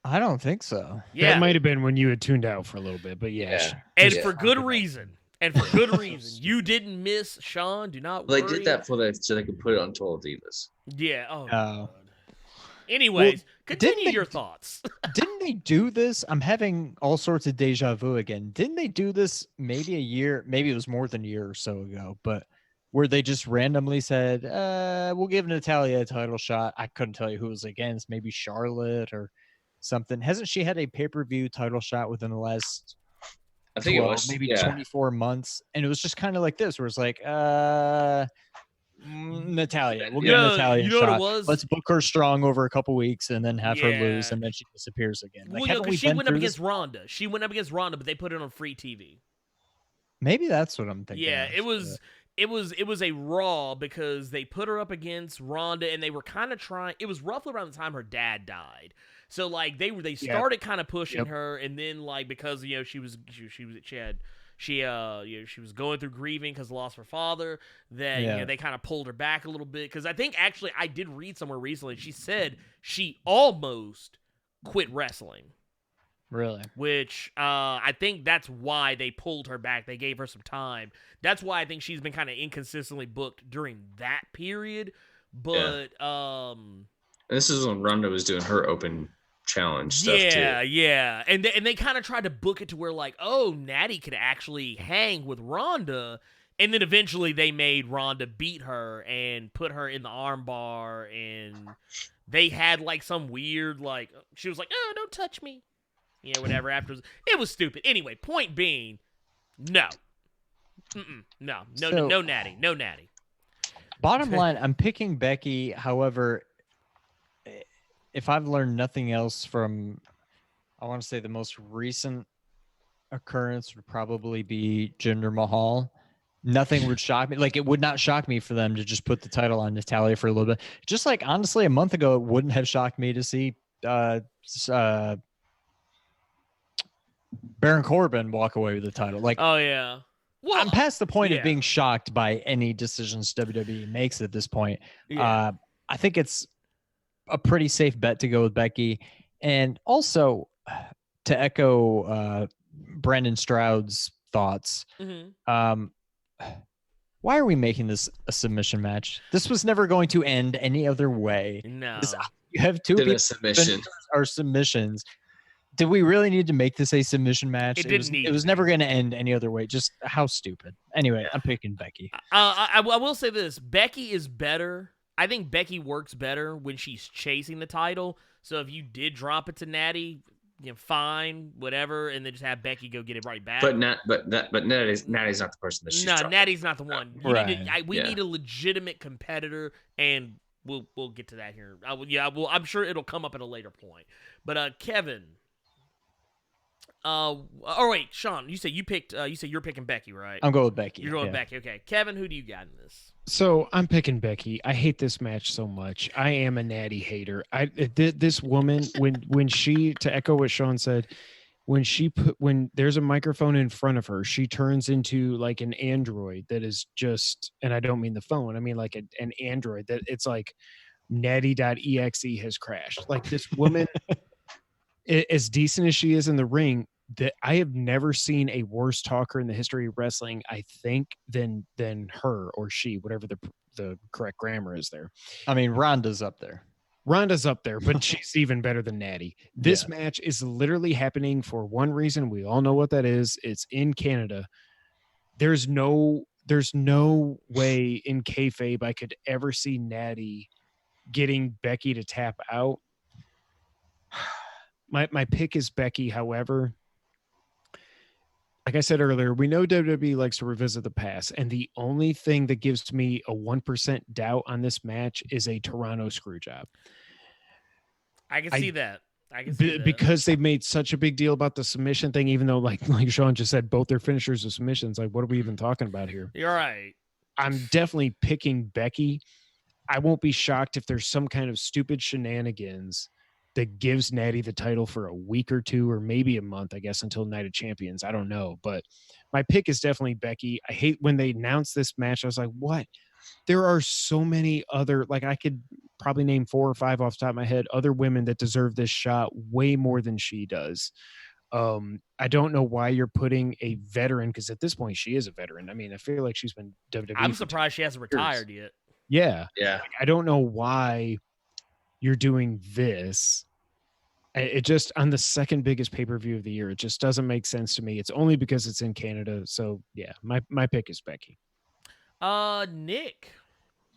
I don't think so. Yeah. That might have been when you had tuned out for a little bit, but yeah. And for good reason. And for good reason. You didn't miss, Sean. Do not worry. They did that so they could put it on Total Divas. Yeah. Oh, God. Anyways, continue your thoughts. Didn't they do this? I'm having all sorts of deja vu again. Didn't they do this maybe a year? Maybe it was more than a year or so ago, but where they just randomly said, we'll give Natalya a title shot. I couldn't tell you who it was against. Maybe Charlotte or something. Hasn't she had a pay-per-view title shot within the last... I think 12, it was maybe 24 months, and it was just kind of like this, where it's like, Natalya, we'll give Natalya a shot. What it was? Let's book her strong over a couple weeks, and then have her lose, and then she disappears again. Like, well, because she went up against Ronda. She went up against Ronda, but they put it on free TV. Maybe that's what I'm thinking. Yeah, it was a Raw because they put her up against Ronda, and they were kind of trying. It was roughly around the time her dad died. So like they started kind of pushing her, and then like because she was going through grieving because lost her father. Then they kind of pulled her back a little bit because I think actually I did read somewhere recently she said she almost quit wrestling. Really? Which I think that's why they pulled her back. They gave her some time. That's why I think she's been kind of inconsistently booked during that period. But this is when Ronda was doing her open challenge stuff too. Yeah. And they kind of tried to book it to where like, oh, Natty could actually hang with Ronda. And then eventually they made Ronda beat her and put her in the armbar. And they had like some weird, like, she was like, oh, don't touch me. Whatever. After it was stupid. Anyway, point being, no. No, Natty. No Natty. Bottom line, I'm picking Becky. However, if I've learned nothing else from, I want to say the most recent occurrence would probably be Jinder Mahal. Nothing would shock me. Like, it would not shock me for them to just put the title on Natalya for a little bit. Just like, honestly, a month ago, it wouldn't have shocked me to see Baron Corbin walk away with the title. Like, oh yeah. Well, I'm past the point of being shocked by any decisions WWE makes at this point. Yeah. I think it's a pretty safe bet to go with Becky. And also, to echo Brandon Stroud's thoughts, why are we making this a submission match? This was never going to end any other way. No. You have two people or submissions. Did we really need to make this a submission match? It was never going to end any other way. Just how stupid. Anyway, I'm picking Becky. I will say this. Becky is better. I think Becky works better when she's chasing the title. So if you did drop it to Natty, fine, whatever, and then just have Becky go get it right back. But Natty's not the person that she's dropping. Natty's not the one. We need a legitimate competitor, and we'll get to that here. I'm sure it'll come up at a later point. But Kevin. Wait, Sean, you said you're picking Becky, right? I'm going with Becky. You're going with Becky. Okay. Kevin, who do you got in this? So I'm picking Becky. I hate this match so much. I am a Natty hater. This woman, when she, to echo what Sean said, when there's a microphone in front of her, she turns into like an android that is just, and I don't mean the phone, I mean like an android that it's like natty.exe has crashed. Like this woman, as decent as she is in the ring, that I have never seen a worse talker in the history of wrestling, I think, than her or she, whatever the correct grammar is there. I mean, Ronda's up there, but she's even better than Natty. This match is literally happening for one reason. We all know what that is. It's in Canada. there's no way in kayfabe I could ever see Natty getting Becky to tap out. My pick is Becky. However, like I said earlier, we know WWE likes to revisit the past, and the only thing that gives me a 1% doubt on this match is a Toronto screwjob. I can see that. I can see that. Because they've made such a big deal about the submission thing, even though, like Sean just said, both their finishers are submissions. Like, what are we even talking about here? You're right. I'm definitely picking Becky. I won't be shocked if there's some kind of stupid shenanigans that gives Natty the title for a week or two, or maybe a month, I guess, until Night of Champions. I don't know, but my pick is definitely Becky. I hate when they announced this match. I was like, what? There are so many other, like, I could probably name 4 or 5 off the top of my head, other women that deserve this shot way more than she does. I don't know why you're putting a veteran, because at this point she is a veteran. I mean, I feel like she's been WWE. I'm surprised she hasn't retired yet. Yeah. Like, I don't know why you're doing this. It just, on the second biggest pay-per-view of the year, it just doesn't make sense to me. It's only because it's in Canada. So yeah, my pick is Becky. Nick,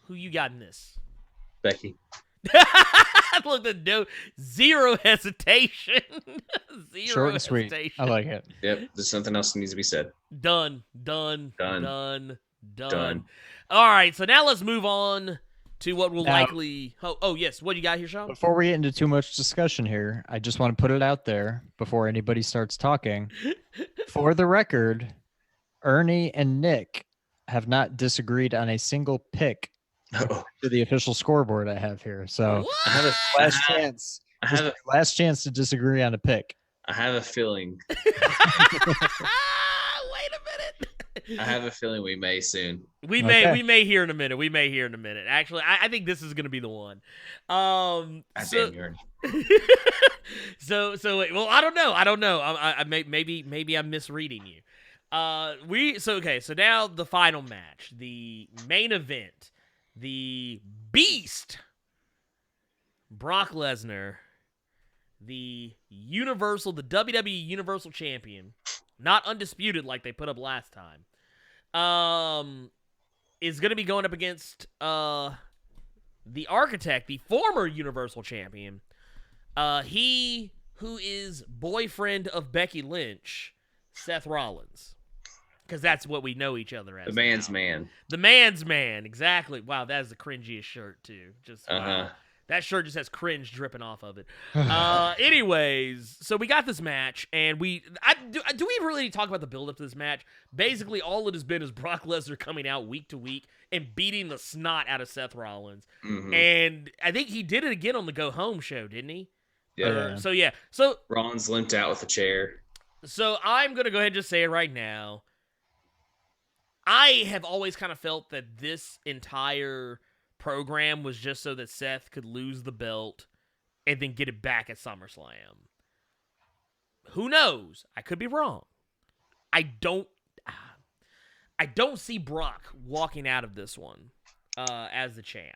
who you got in this? Becky. Look, zero hesitation. Short and sweet. I like it. Yep. There's nothing else that needs to be said. Done. Done. All right, so now let's move on to what will likely. Oh, yes. What do you got here, Sean? Before we get into too much discussion here, I just want to put it out there before anybody starts talking. For the record, Ernie and Nick have not disagreed on a single pick to the official scoreboard I have here. So what? I have a last chance to disagree on a pick. I have a feeling. Wait a minute. I have a feeling we may soon. We may hear in a minute. Actually, I think this is going to be the one. Damn, Ernie. So well, I don't know. I maybe I'm misreading you. So now the final match, the main event, the Beast, Brock Lesnar, the WWE Universal Champion, not undisputed like they put up last time, is going to be going up against the Architect, the former Universal Champion, he who is boyfriend of Becky Lynch, Seth Rollins. Because that's what we know each other as. The man's man. The man's man, exactly. Wow, that is the cringiest shirt, too. Just wow. That shirt just has cringe dripping off of it. Anyways, so we got this match, and do we really need to talk about the build-up to this match? Basically, all it has been is Brock Lesnar coming out week to week and beating the snot out of Seth Rollins. Mm-hmm. And I think he did it again on the Go Home show, didn't he? Yeah. So Rollins limped out with a chair. So I'm going to go ahead and just say it right now. I have always kind of felt that this entire program was just so that Seth could lose the belt and then get it back at SummerSlam. Who knows? I could be wrong. I don't see Brock walking out of this one as the champ.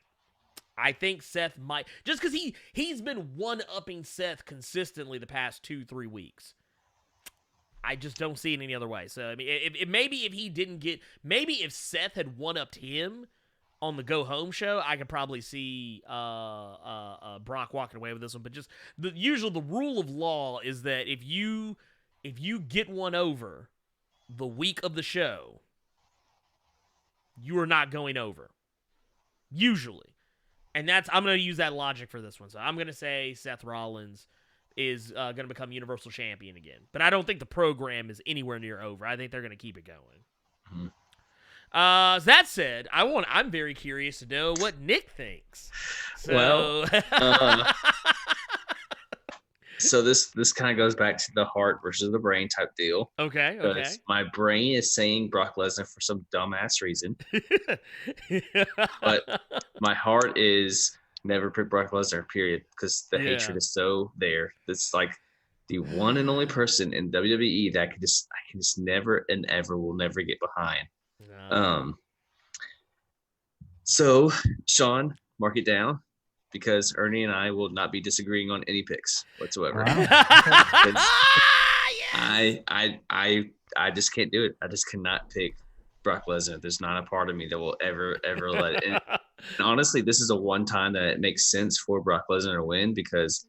I think Seth might, just because he's been one-upping Seth consistently the past 2-3 weeks. I just don't see it any other way. So, I mean, if Seth had one-upped him on the Go Home show, I could probably see Brock walking away with this one. But just the rule of law is that if you get one over the week of the show, you are not going over. Usually. And I'm going to use that logic for this one. So I'm going to say Seth Rollins is going to become Universal Champion again. But I don't think the program is anywhere near over. I think they're going to keep it going. Mm-hmm. That said, I'm very curious to know what Nick thinks. So, so this kind of goes back to the heart versus the brain type deal. Okay. My brain is saying Brock Lesnar for some dumbass reason. But my heart is never pick Brock Lesnar, period, because the hatred is so there. It's like the one and only person in WWE that I can just never and ever will never get behind. No. So Sean, mark it down, because Ernie and I will not be disagreeing on any picks whatsoever. Wow. I just can't do it. I just cannot pick Brock Lesnar. There's not a part of me that will ever let it. And honestly, this is a one time that it makes sense for Brock Lesnar to win because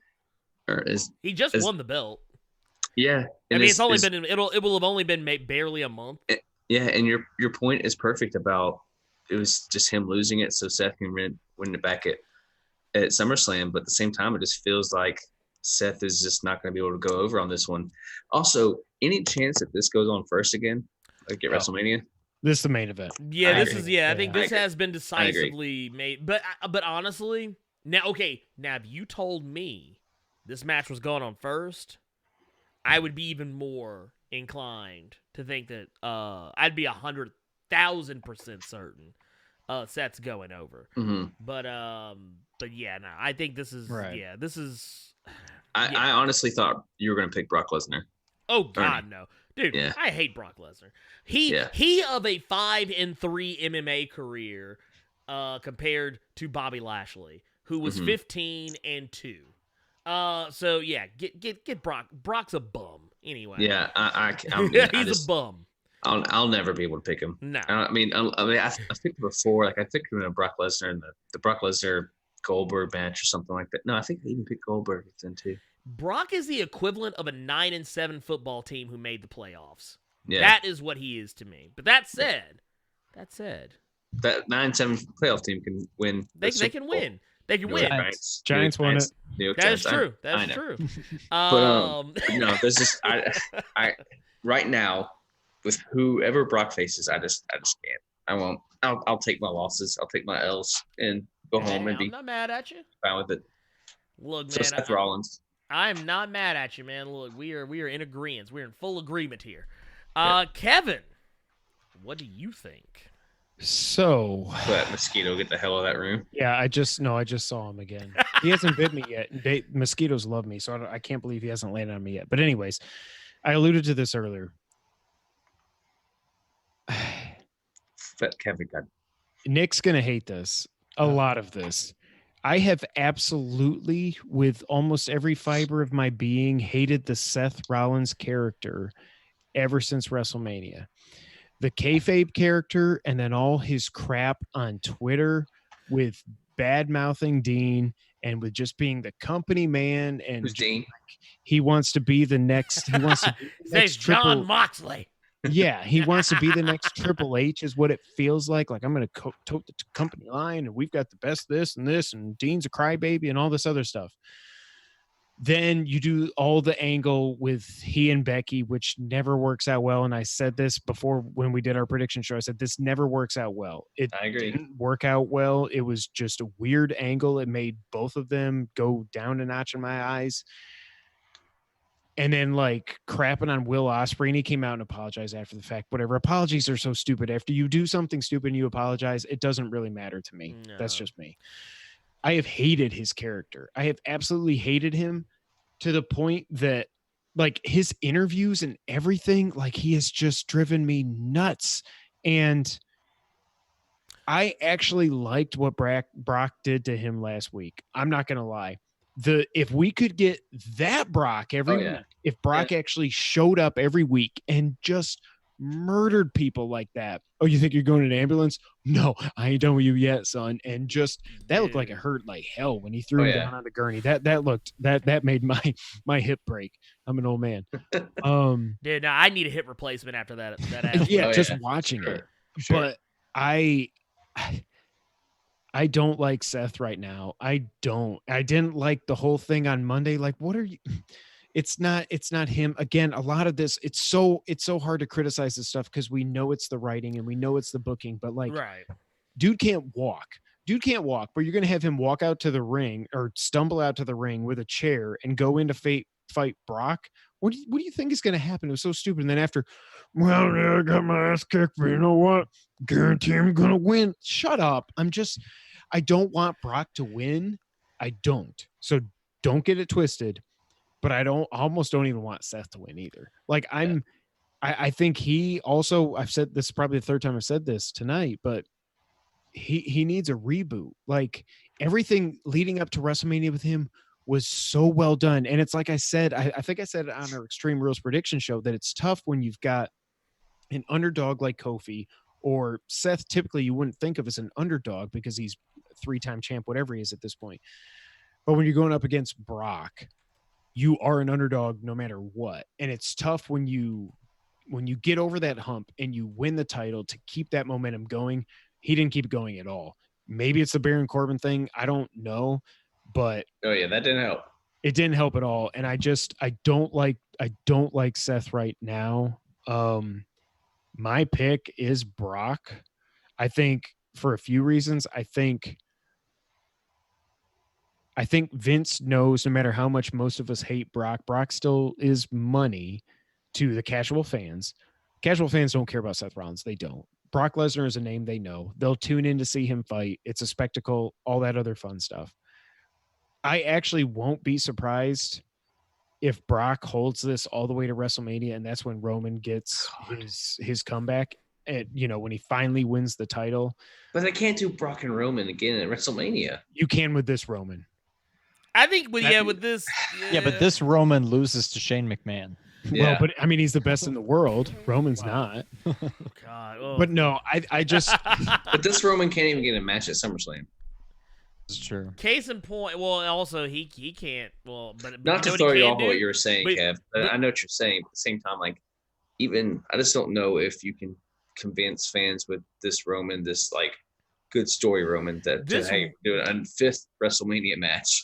he just won the belt. Yeah, I mean, it's only been it will have only been barely a month. Yeah, and your point is perfect about it was just him losing it, so Seth can win it back at SummerSlam. But at the same time, it just feels like Seth is just not going to be able to go over on this one. Also, any chance that this goes on first again, like at WrestleMania? This is the main event. Yeah, I think this has been decisively made. But honestly, now if you told me this match was going on first, I would be even more inclined to think that I'd be 100,000% certain Seth's going over. Mm-hmm. But yeah, no, I think this is right. Yeah, this is. I honestly thought you were going to pick Brock Lesnar. Oh God, Ernie. No, dude! Yeah. I hate Brock Lesnar. He of a 5-3 MMA career, compared to Bobby Lashley, who was 15-2. So yeah, get Brock. Brock's a bum anyway. Yeah, he's a bum. I'll never be able to pick him. No, I picked him before. Like I picked him in a Brock Lesnar and the Brock Lesnar Goldberg match or something like that. No, I think I even picked Goldberg then too. Brock is the equivalent of a 9-7 football team who made the playoffs. Yeah. That is what he is to me. But that said, that 9-7 playoff team can win. They can win. They can win. Giants won it. That is true. That is true. But no, there's just I right now with whoever Brock faces, I just can't. I won't. I'll take my losses. I'll take my L's and go home and be. I'm not mad at you. Fine with it. Look, man. So Seth Rollins. I'm not mad at you, man. Look, we are in agreement. We're in full agreement here. Kevin, what do you think? So let Mosquito get the hell out of that room. Yeah, I just saw him again. He hasn't bit me yet. Mosquitoes love me, so I can't believe he hasn't landed on me yet. But anyways, I alluded to this earlier. Kevin got. Nick's gonna hate this. A lot of this. I have absolutely, with almost every fiber of my being, hated the Seth Rollins character ever since WrestleMania. The kayfabe character, and then all his crap on Twitter with bad-mouthing Dean and with just being the company man. And who's Dean? He wants to be the next. He wants to be the next John Moxley. Yeah, he wants to be the next Triple H is what it feels like. Like, I'm going to tote the company line, and we've got the best this and this, and Dean's a crybaby and all this other stuff. Then you do all the angle with he and Becky, which never works out well. And I said this before when we did our prediction show. I said, this never works out well. I agree. Didn't work out well. It was just a weird angle. It made both of them go down a notch in my eyes. And then, like, crapping on Will Ospreay, and he came out and apologized after the fact. Whatever. Apologies are so stupid. After you do something stupid and you apologize, it doesn't really matter to me. No. That's just me. I have hated his character. I have absolutely hated him to the point that, like, his interviews and everything, like, he has just driven me nuts. And I actually liked what Brock did to him last week. I'm not going to lie. If we could get that Brock every week, if Brock actually showed up every week and just murdered people like that. Oh, you think you're going in an ambulance? No, I ain't done with you yet, son. And just that looked like it hurt like hell when he threw him down on the gurney. That made my hip break. I'm an old man. Dude, no, I need a hip replacement after that. Just watching it. Sure. But I don't like Seth right now. I didn't like the whole thing on Monday. Like, what are you? It's not him. Again, a lot of this, it's so hard to criticize this stuff because we know it's the writing and we know it's the booking, but like, dude can't walk, but you're going to have him walk out to the ring or stumble out to the ring with a chair and go into fight Brock. What do you think is going to happen? It was so stupid. And then after, I got my ass kicked, but you know what? Guarantee I'm going to win. Shut up. I don't want Brock to win. I don't. So don't get it twisted. But I almost don't even want Seth to win either. Like I think he also, I've said this is probably the third time I've said this tonight, but he needs a reboot. Like everything leading up to WrestleMania with him was so well done. And it's like I said, I think I said it on our Extreme Rules prediction show that it's tough when you've got an underdog like Kofi or Seth, typically you wouldn't think of as an underdog because he's 3-time champ, whatever he is at this point. But when you're going up against Brock, you are an underdog no matter what. And it's tough when you get over that hump and you win the title to keep that momentum going. He didn't keep it going at all. Maybe it's the Baron Corbin thing. I don't know, but oh yeah, that didn't help. It didn't help at all. And I don't like Seth right now. My pick is Brock. I think for a few reasons. I think Vince knows no matter how much most of us hate Brock still is money to the casual fans. Casual fans don't care about Seth Rollins. They don't. Brock Lesnar is a name they know. They'll tune in to see him fight. It's a spectacle, all that other fun stuff. I actually won't be surprised if Brock holds this all the way to WrestleMania, and that's when Roman gets his comeback. And when he finally wins the title. But they can't do Brock and Roman again at WrestleMania. You can with this Roman. I think with this. Yeah, but this Roman loses to Shane McMahon. Yeah. Well, but I mean, he's the best in the world. Roman's not. God. Oh. But no, I just. But this Roman can't even get a match at SummerSlam. That's true. Case in point. Well, also he can't. Well, but not to throw you off what you were saying, Kev. But I know what you're saying. But at the same time, like, even I just don't know if you can convince fans with this Roman, this like good story Roman, that do a 5th WrestleMania match.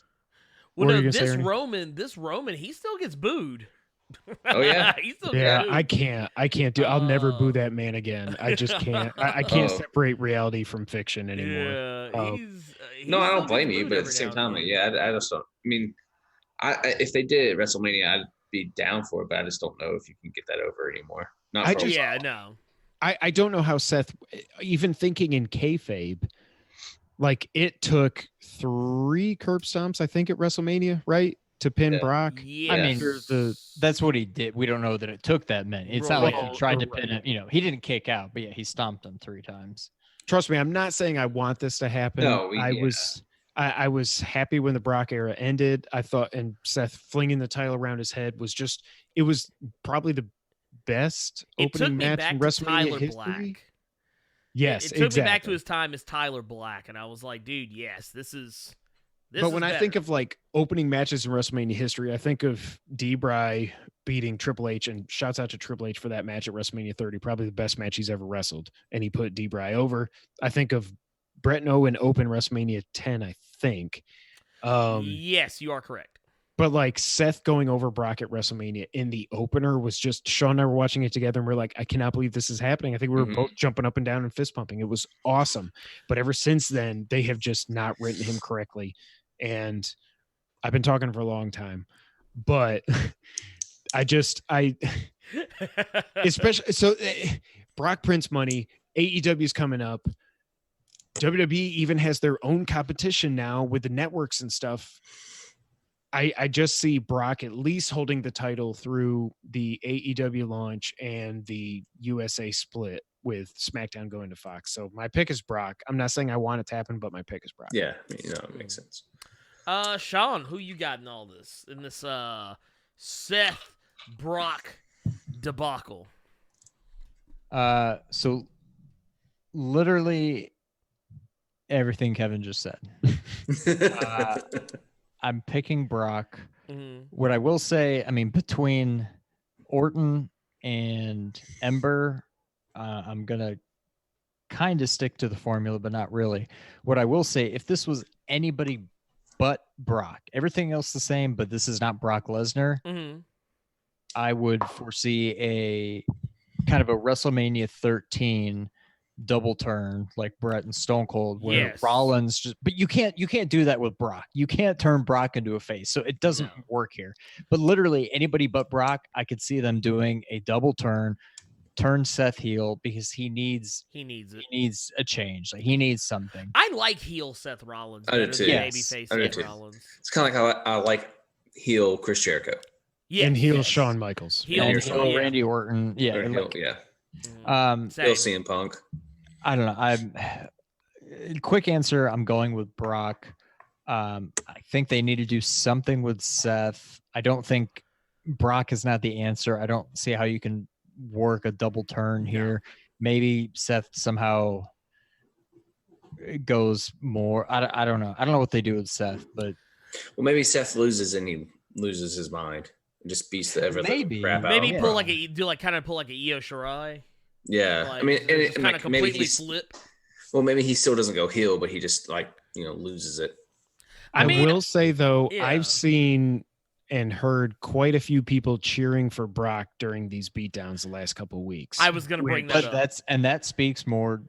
Well, no, this Roman, he still gets booed. Oh yeah, he still gets booed. I can't do. I'll never boo that man again. I just can't. I can't separate reality from fiction anymore. Yeah, no, I don't blame you, but at the same time, I just don't. I mean, if they did it at WrestleMania, I'd be down for it, but I just don't know if you can get that over anymore. No. I don't know how Seth, even thinking in kayfabe, like it took 3 curb stomps, I think, at WrestleMania, right, to pin Brock. Yeah, I mean, that's what he did. We don't know that it took that many. It's not like he tried to pin him. He didn't kick out, but yeah, he stomped him 3 times. Trust me, I'm not saying I want this to happen. No, I was happy when the Brock era ended. I thought, and Seth flinging the title around his head it was probably the best opening match in WrestleMania history. Black. Yes, it took me back to his time as Tyler Black, and I was like, dude, yes, this is. But when I think of like opening matches in WrestleMania history, I think of D-Bry beating Triple H, and shouts out to Triple H for that match at WrestleMania 30, probably the best match he's ever wrestled, and he put D-Bry over. I think of Bret and Owen open WrestleMania 10, I think. Yes, you are correct. But like Seth going over Brock at WrestleMania in the opener was just, Sean and I were watching it together and we're like, I cannot believe this is happening. I think we were both jumping up and down and fist pumping. It was awesome. But ever since then, they have just not written him correctly. And I've been talking for a long time, but especially, so Brock Prince money, AEW is coming up. WWE even has their own competition now with the networks and stuff. I just see Brock at least holding the title through the AEW launch and the USA split with SmackDown going to Fox. So my pick is Brock. I'm not saying I want it to happen, but my pick is Brock. Yeah, it makes sense. Sean, who you got in all this? In this Seth Brock debacle? So literally everything Kevin just said. I'm picking Brock. Mm-hmm. What I will say, I mean, between Orton and Ember, I'm going to kind of stick to the formula, but not really. What I will say, if this was anybody but Brock, everything else the same, but this is not Brock Lesnar, I would foresee a kind of a WrestleMania 13 double turn like Brett and Stone Cold, where Rollins just, but you can't do that with Brock. You can't turn Brock into a face, so it doesn't work here. But literally anybody but Brock, I could see them doing a double turn Seth heel, because he needs a change. Like, he needs something. I like heel Seth Rollins better than babyface Seth Rollins. It's kind of like how I like heel Chris Jericho. Yeah, and heel Shawn Michaels. Heel Randy Orton. Yeah, heel CM Punk. I don't know. Quick answer, I'm going with Brock. I think they need to do something with Seth. I don't think Brock is not the answer. I don't see how you can work a double turn here. maybe Seth somehow goes more. I don't know. I don't know what they do with Seth, but maybe Seth loses and he loses his mind and just beats the crap out. Maybe of pull like a Io Shirai. Yeah, like, I mean, and kind of completely flip. Well, maybe he still doesn't go heel, but he just loses it. I will say though, I've seen and heard quite a few people cheering for Brock during these beatdowns the last couple of weeks. I was going to bring that up. That speaks more.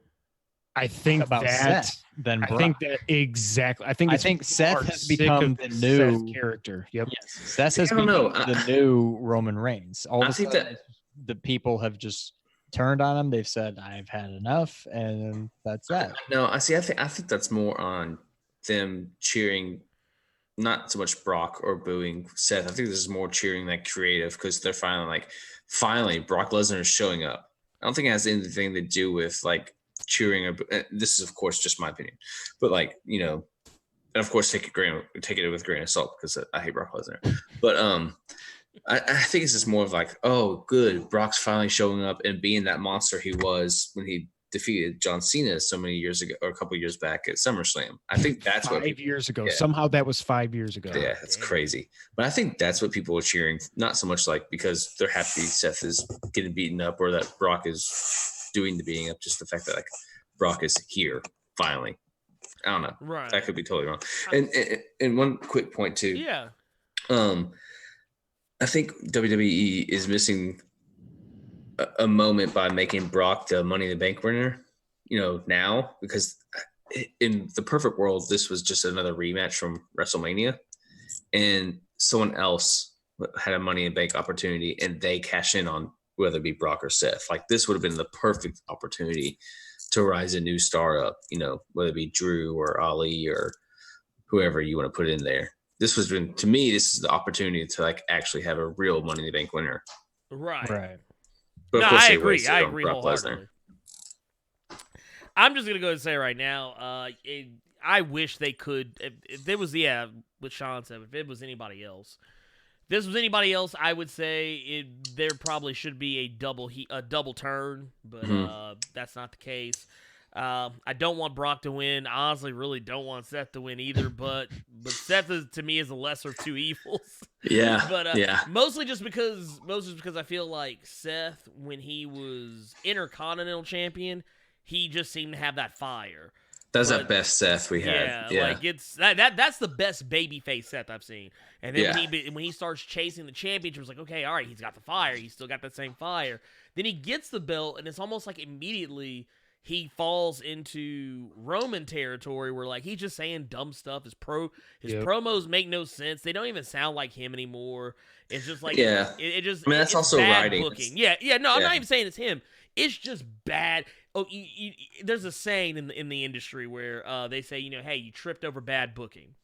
I think about Seth than Brock. I think that exactly. I think Seth has become the new character. Yep. Yes, Seth has become the new Roman Reigns. All of a sudden, the people have just turned on him. They've said, "I've had enough," and that's that. No, I think that's more on them cheering, not so much Brock or booing Seth. I think this is more cheering that creative because they're finally Brock Lesnar is showing up. I don't think it has anything to do with like cheering. This is of course just my opinion, but and of course take it with a grain of salt because I hate Brock Lesnar. But I think it's just more of like, oh, good, Brock's finally showing up and being that monster he was when he defeated John Cena so many years ago, or a couple of years back at SummerSlam. I think that's 5 years ago. Yeah. Somehow that was 5 years ago. Yeah, it's crazy. But I think that's what people are cheering, not so much like because they're happy Seth is getting beaten up or that Brock is doing the beating up, just the fact that like Brock is here finally. I don't know. Right. That could be totally wrong. And one quick point too. Yeah. I think WWE is missing a moment by making Brock the Money in the Bank winner, now, because in the perfect world, this was just another rematch from WrestleMania and someone else had a Money in the Bank opportunity and they cash in on whether it be Brock or Seth. Like this would have been the perfect opportunity to rise a new star up, whether it be Drew or Ali or whoever you want to put in there. This is the opportunity to like actually have a real Money in the Bank winner. Right. But no, of course I agree. I agree wholeheartedly. I'm just gonna go and say right now, I wish they could. If it was what Sean said, if it was anybody else, I would say there probably should be a double turn, but that's not the case. I don't want Brock to win. I honestly really don't want Seth to win either, but Seth to me is the lesser of two evils. Yeah. But mostly just because I feel like Seth, when he was Intercontinental Champion, he just seemed to have that fire. That's the best Seth we had. Yeah, like it's that's the best babyface Seth I've seen. And then when he starts chasing the championship, it's like, okay, all right, he's got the fire. He's still got that same fire. Then he gets the belt, and it's almost like immediately he falls into Roman territory where like he's just saying dumb stuff. His promos make no sense. They don't even sound like him anymore. It's just like it just. I mean, that's also bad writing. Booking. No, I'm not even saying it's him. It's just bad. Oh, there's a saying in the industry where they say, hey, you tripped over bad booking.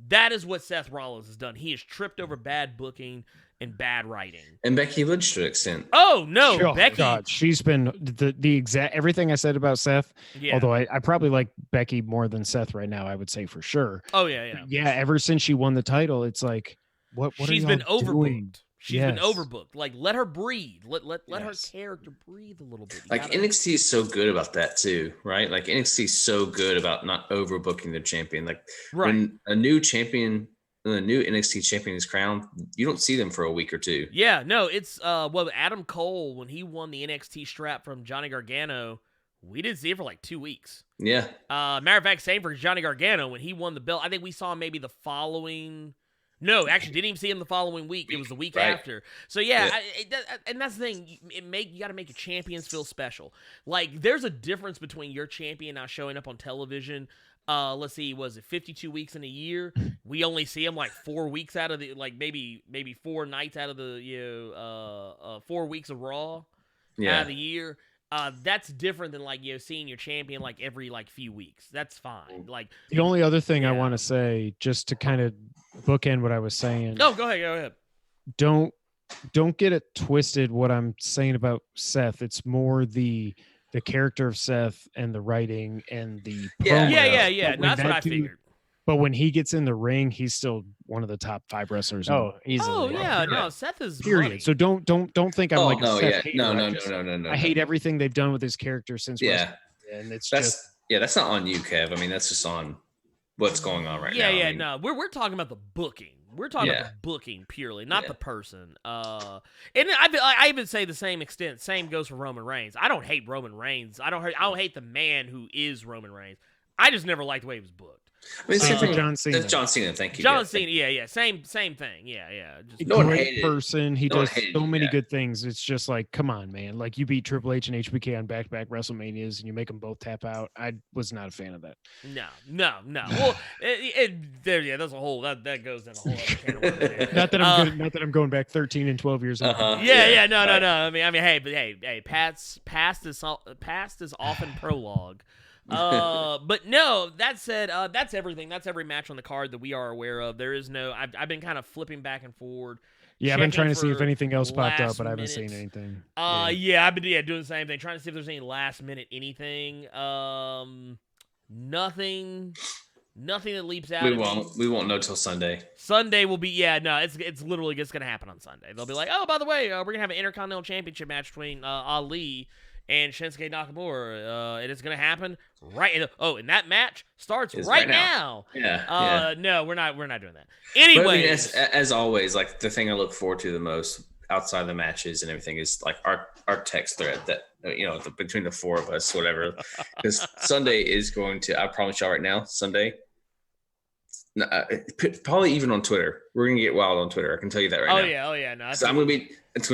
That is what Seth Rollins has done. He has tripped over bad booking and bad writing. And Becky Lynch to an extent. Oh no, Becky! God, she's been the exact everything I said about Seth. Yeah. Although I probably like Becky more than Seth right now, I would say for sure. Oh yeah. Yeah, ever since she won the title, it's like what she's are been overbooked. Doing? She's been overbooked. Like, let her breathe. Let her character breathe a little bit. Like, NXT is so good about that, too, right? Like, NXT is so good about not overbooking their champion. Like, when a new NXT champion is crowned, you don't see them for a week or two. Yeah, no, it's, Adam Cole, when he won the NXT strap from Johnny Gargano, we didn't see it for like 2 weeks. Yeah. Matter of fact, same for Johnny Gargano. When he won the belt, I think we saw him maybe the following... No, actually, didn't even see him the following week. It was the week after. So and that's the thing. You got to make your champions feel special. Like there's a difference between your champion now showing up on television. Let's see, was it 52 weeks in a year? We only see him like 4 weeks out of the maybe 4 nights out of the 4 weeks of Raw out of the year. That's different than seeing your champion like every few weeks. That's fine. Like the only other thing I want to say, just to kind of bookend what I was saying. No, go ahead. Don't get it twisted. What I'm saying about Seth, it's more the character of Seth and the writing and the promo. Yeah. No, that's what I figured. But when he gets in the ring, he's still one of the top 5 wrestlers. Easily. Oh yeah, no, Seth is period. money. So don't think I'm like a Seth hater. No. I hate everything they've done with his character since yeah, and that's not on you, Kev. I mean, that's just on what's going on right now. Yeah, I mean, no, we're talking about the booking. We're talking about the booking purely, not the person. And I even say the same extent. Same goes for Roman Reigns. I don't hate Roman Reigns. I don't hate the man who is Roman Reigns. I just never liked the way he was booked. I mean, same thing. John Cena. John Cena. Thank you. John Cena. Yeah. Same thing. Yeah. Just no great person. He does so many good things. It's just like, come on, man. Like you beat Triple H and HBK on back-to-back WrestleManias, and you make them both tap out. I was not a fan of that. No. Well, there's a whole that goes in a whole other can of worms. Not that I'm going back 13 and 12 years. No. I mean, hey, past is often prologue. But no, that said, that's everything. That's every match on the card that we are aware of. There is no. I've been kind of flipping back and forward. Yeah, I've been trying to see if anything else popped up, but I haven't seen anything. Yeah, I've been doing the same thing, trying to see if there's any last minute anything. Nothing that leaps out. We won't know till Sunday. Sunday will be it's literally just gonna happen on Sunday. They'll be like, oh, by the way, we're gonna have an Intercontinental Championship match between Ali and Shinsuke Nakamura. It is going to happen right. And that match starts right now. Yeah. No, we're not doing that. Anyway, I mean, as always, like the thing I look forward to the most outside of the matches and everything is like our text thread that between the 4 of us, whatever. Because Sunday is going to. I promise y'all right now, Sunday. Probably even on Twitter, we're gonna get wild on Twitter. I can tell you that right now. Oh yeah. No, it's gonna be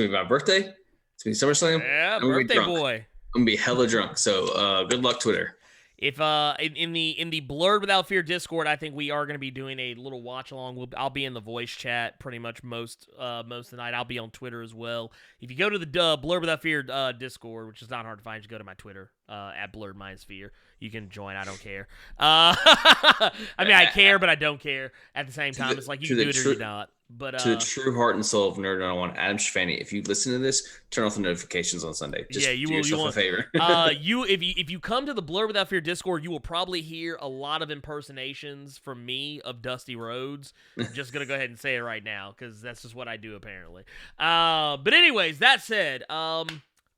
my birthday. It's gonna be SummerSlam. Yeah, birthday boy. I'm gonna be hella drunk. So good luck, Twitter. If in the Blerd Without Fear Discord, I think we are going to be doing a little watch along. I'll be in the voice chat pretty much most of the night. I'll be on Twitter as well. If you go to the Blerd Without Fear Discord, which is not hard to find, just go to my Twitter at Blerd-Fear. You can join. I don't care. I mean, I care, but I don't care at the same time. It's like you can do it or you not. But to the true heart and soul of Nerd 101, Adam Schifani, if you listen to this, turn off the notifications on Sunday. Just do yourself a favor. If you come to the Blerd Without Fear Discord, you will probably hear a lot of impersonations from me of Dusty Rhodes. I'm just gonna go ahead and say it right now because that's just what I do apparently. But anyways, that said, I'm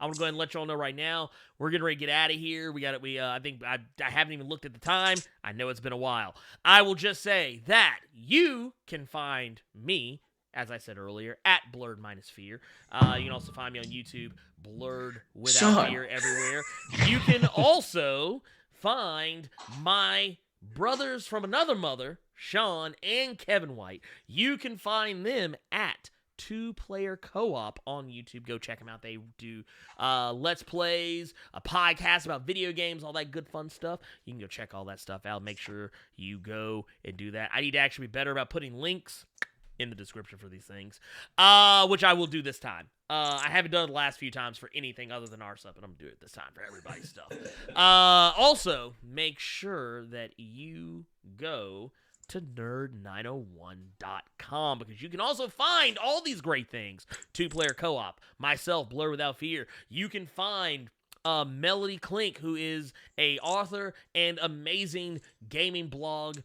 gonna go ahead and let y'all know right now. We're getting ready to get out of here. I think I haven't even looked at the time. I know it's been a while. I will just say that you can find me, as I said earlier, at Blerd-Fear. You can also find me on YouTube, Blerd Without Fear everywhere. You can also find my brothers from another mother, Sean and Kevin White. You can find them at 2-Player Co-op on YouTube. Go check them out. They do Let's Plays, a podcast about video games, all that good fun stuff. You can go check all that stuff out. Make sure you go and do that. I need to actually be better about putting links in the description for these things, which I will do this time. I haven't done it the last few times for anything other than our stuff, but I'm going to do it this time for everybody's stuff. Also, make sure that you go to nerd901.com because you can also find all these great things. 2-Player Co-op, myself, Blerd Without Fear. You can find Melody Klink, who is a author and amazing gaming blog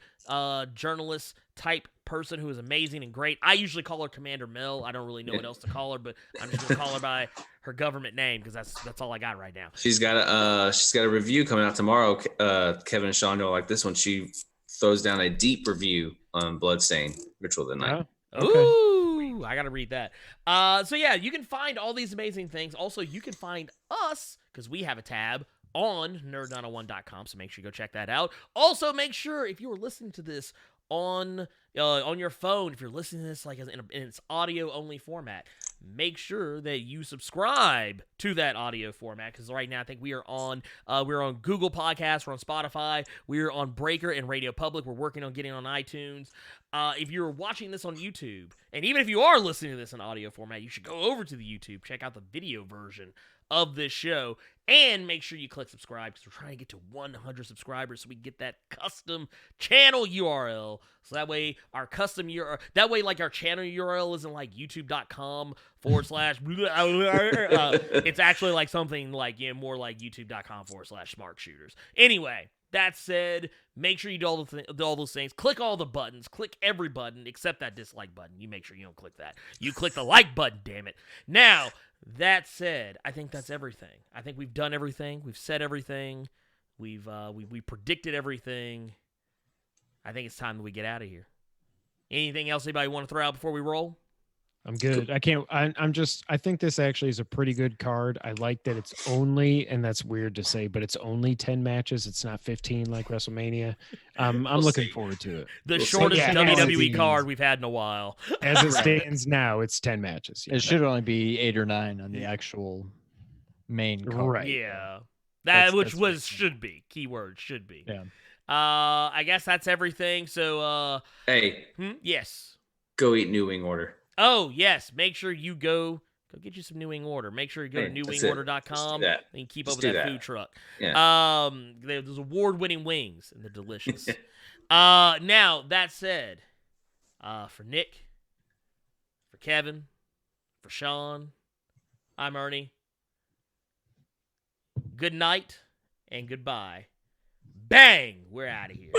journalist type person who is amazing and great. I usually call her Commander Mel. I don't really know what else to call her, but I'm just gonna call her by her government name because that's all I got right now. She's got a review coming out tomorrow. Kevin and Sean don't like this one. She throws down a deep review on Bloodstain Ritual of the Night. Oh, okay. Ooh, I gotta read that. So yeah, you can find all these amazing things. Also, you can find us because we have a tab on nerd901.com, so make sure you go check that out. Also, make sure if you are listening to this on your phone, if you're listening to this like in its audio only format, make sure that you subscribe to that audio format because right now I think we're on Google Podcasts, we're on Spotify, we're on Breaker and Radio Public. We're working on getting on iTunes. If you're watching this on YouTube, and even if you are listening to this in audio format, you should go over to the YouTube, check out the video version of this show. And make sure you click subscribe because we're trying to get to 100 subscribers so we can get that custom channel URL. So that way our custom URL, that way like our channel URL isn't like youtube.com/ it's actually like something like, more like youtube.com/ Smark Shooters. Anyway, that said, make sure you do all those things. Click all the buttons. Click every button except that dislike button. You make sure you don't click that. You click the like button, damn it. Now, that said, I think that's everything. I think we've done everything. We've said everything. We predicted everything. I think it's time that we get out of here. Anything else anybody want to throw out before we roll? I'm good. I think this actually is a pretty good card. I like that it's only, and that's weird to say, but it's only 10 matches. It's not 15 like WrestleMania. I'm looking forward to it. The shortest WWE card we've had in a while. As it stands now, it's 10 matches. Yeah. It should only be 8 or 9 on the actual main card. Right. Yeah. Should be. Keyword should be. Yeah. I guess that's everything. So hey. Yes. Go eat New Wing Order. Oh, yes. Make sure you go get you some New Wing Order. Make sure you go to newwingorder.com and keep up with that food truck. Yeah. There's award-winning wings, and they're delicious. Now, that said, for Nick, for Kevin, for Sean, I'm Ernie. Good night and goodbye. Bang! We're out of here.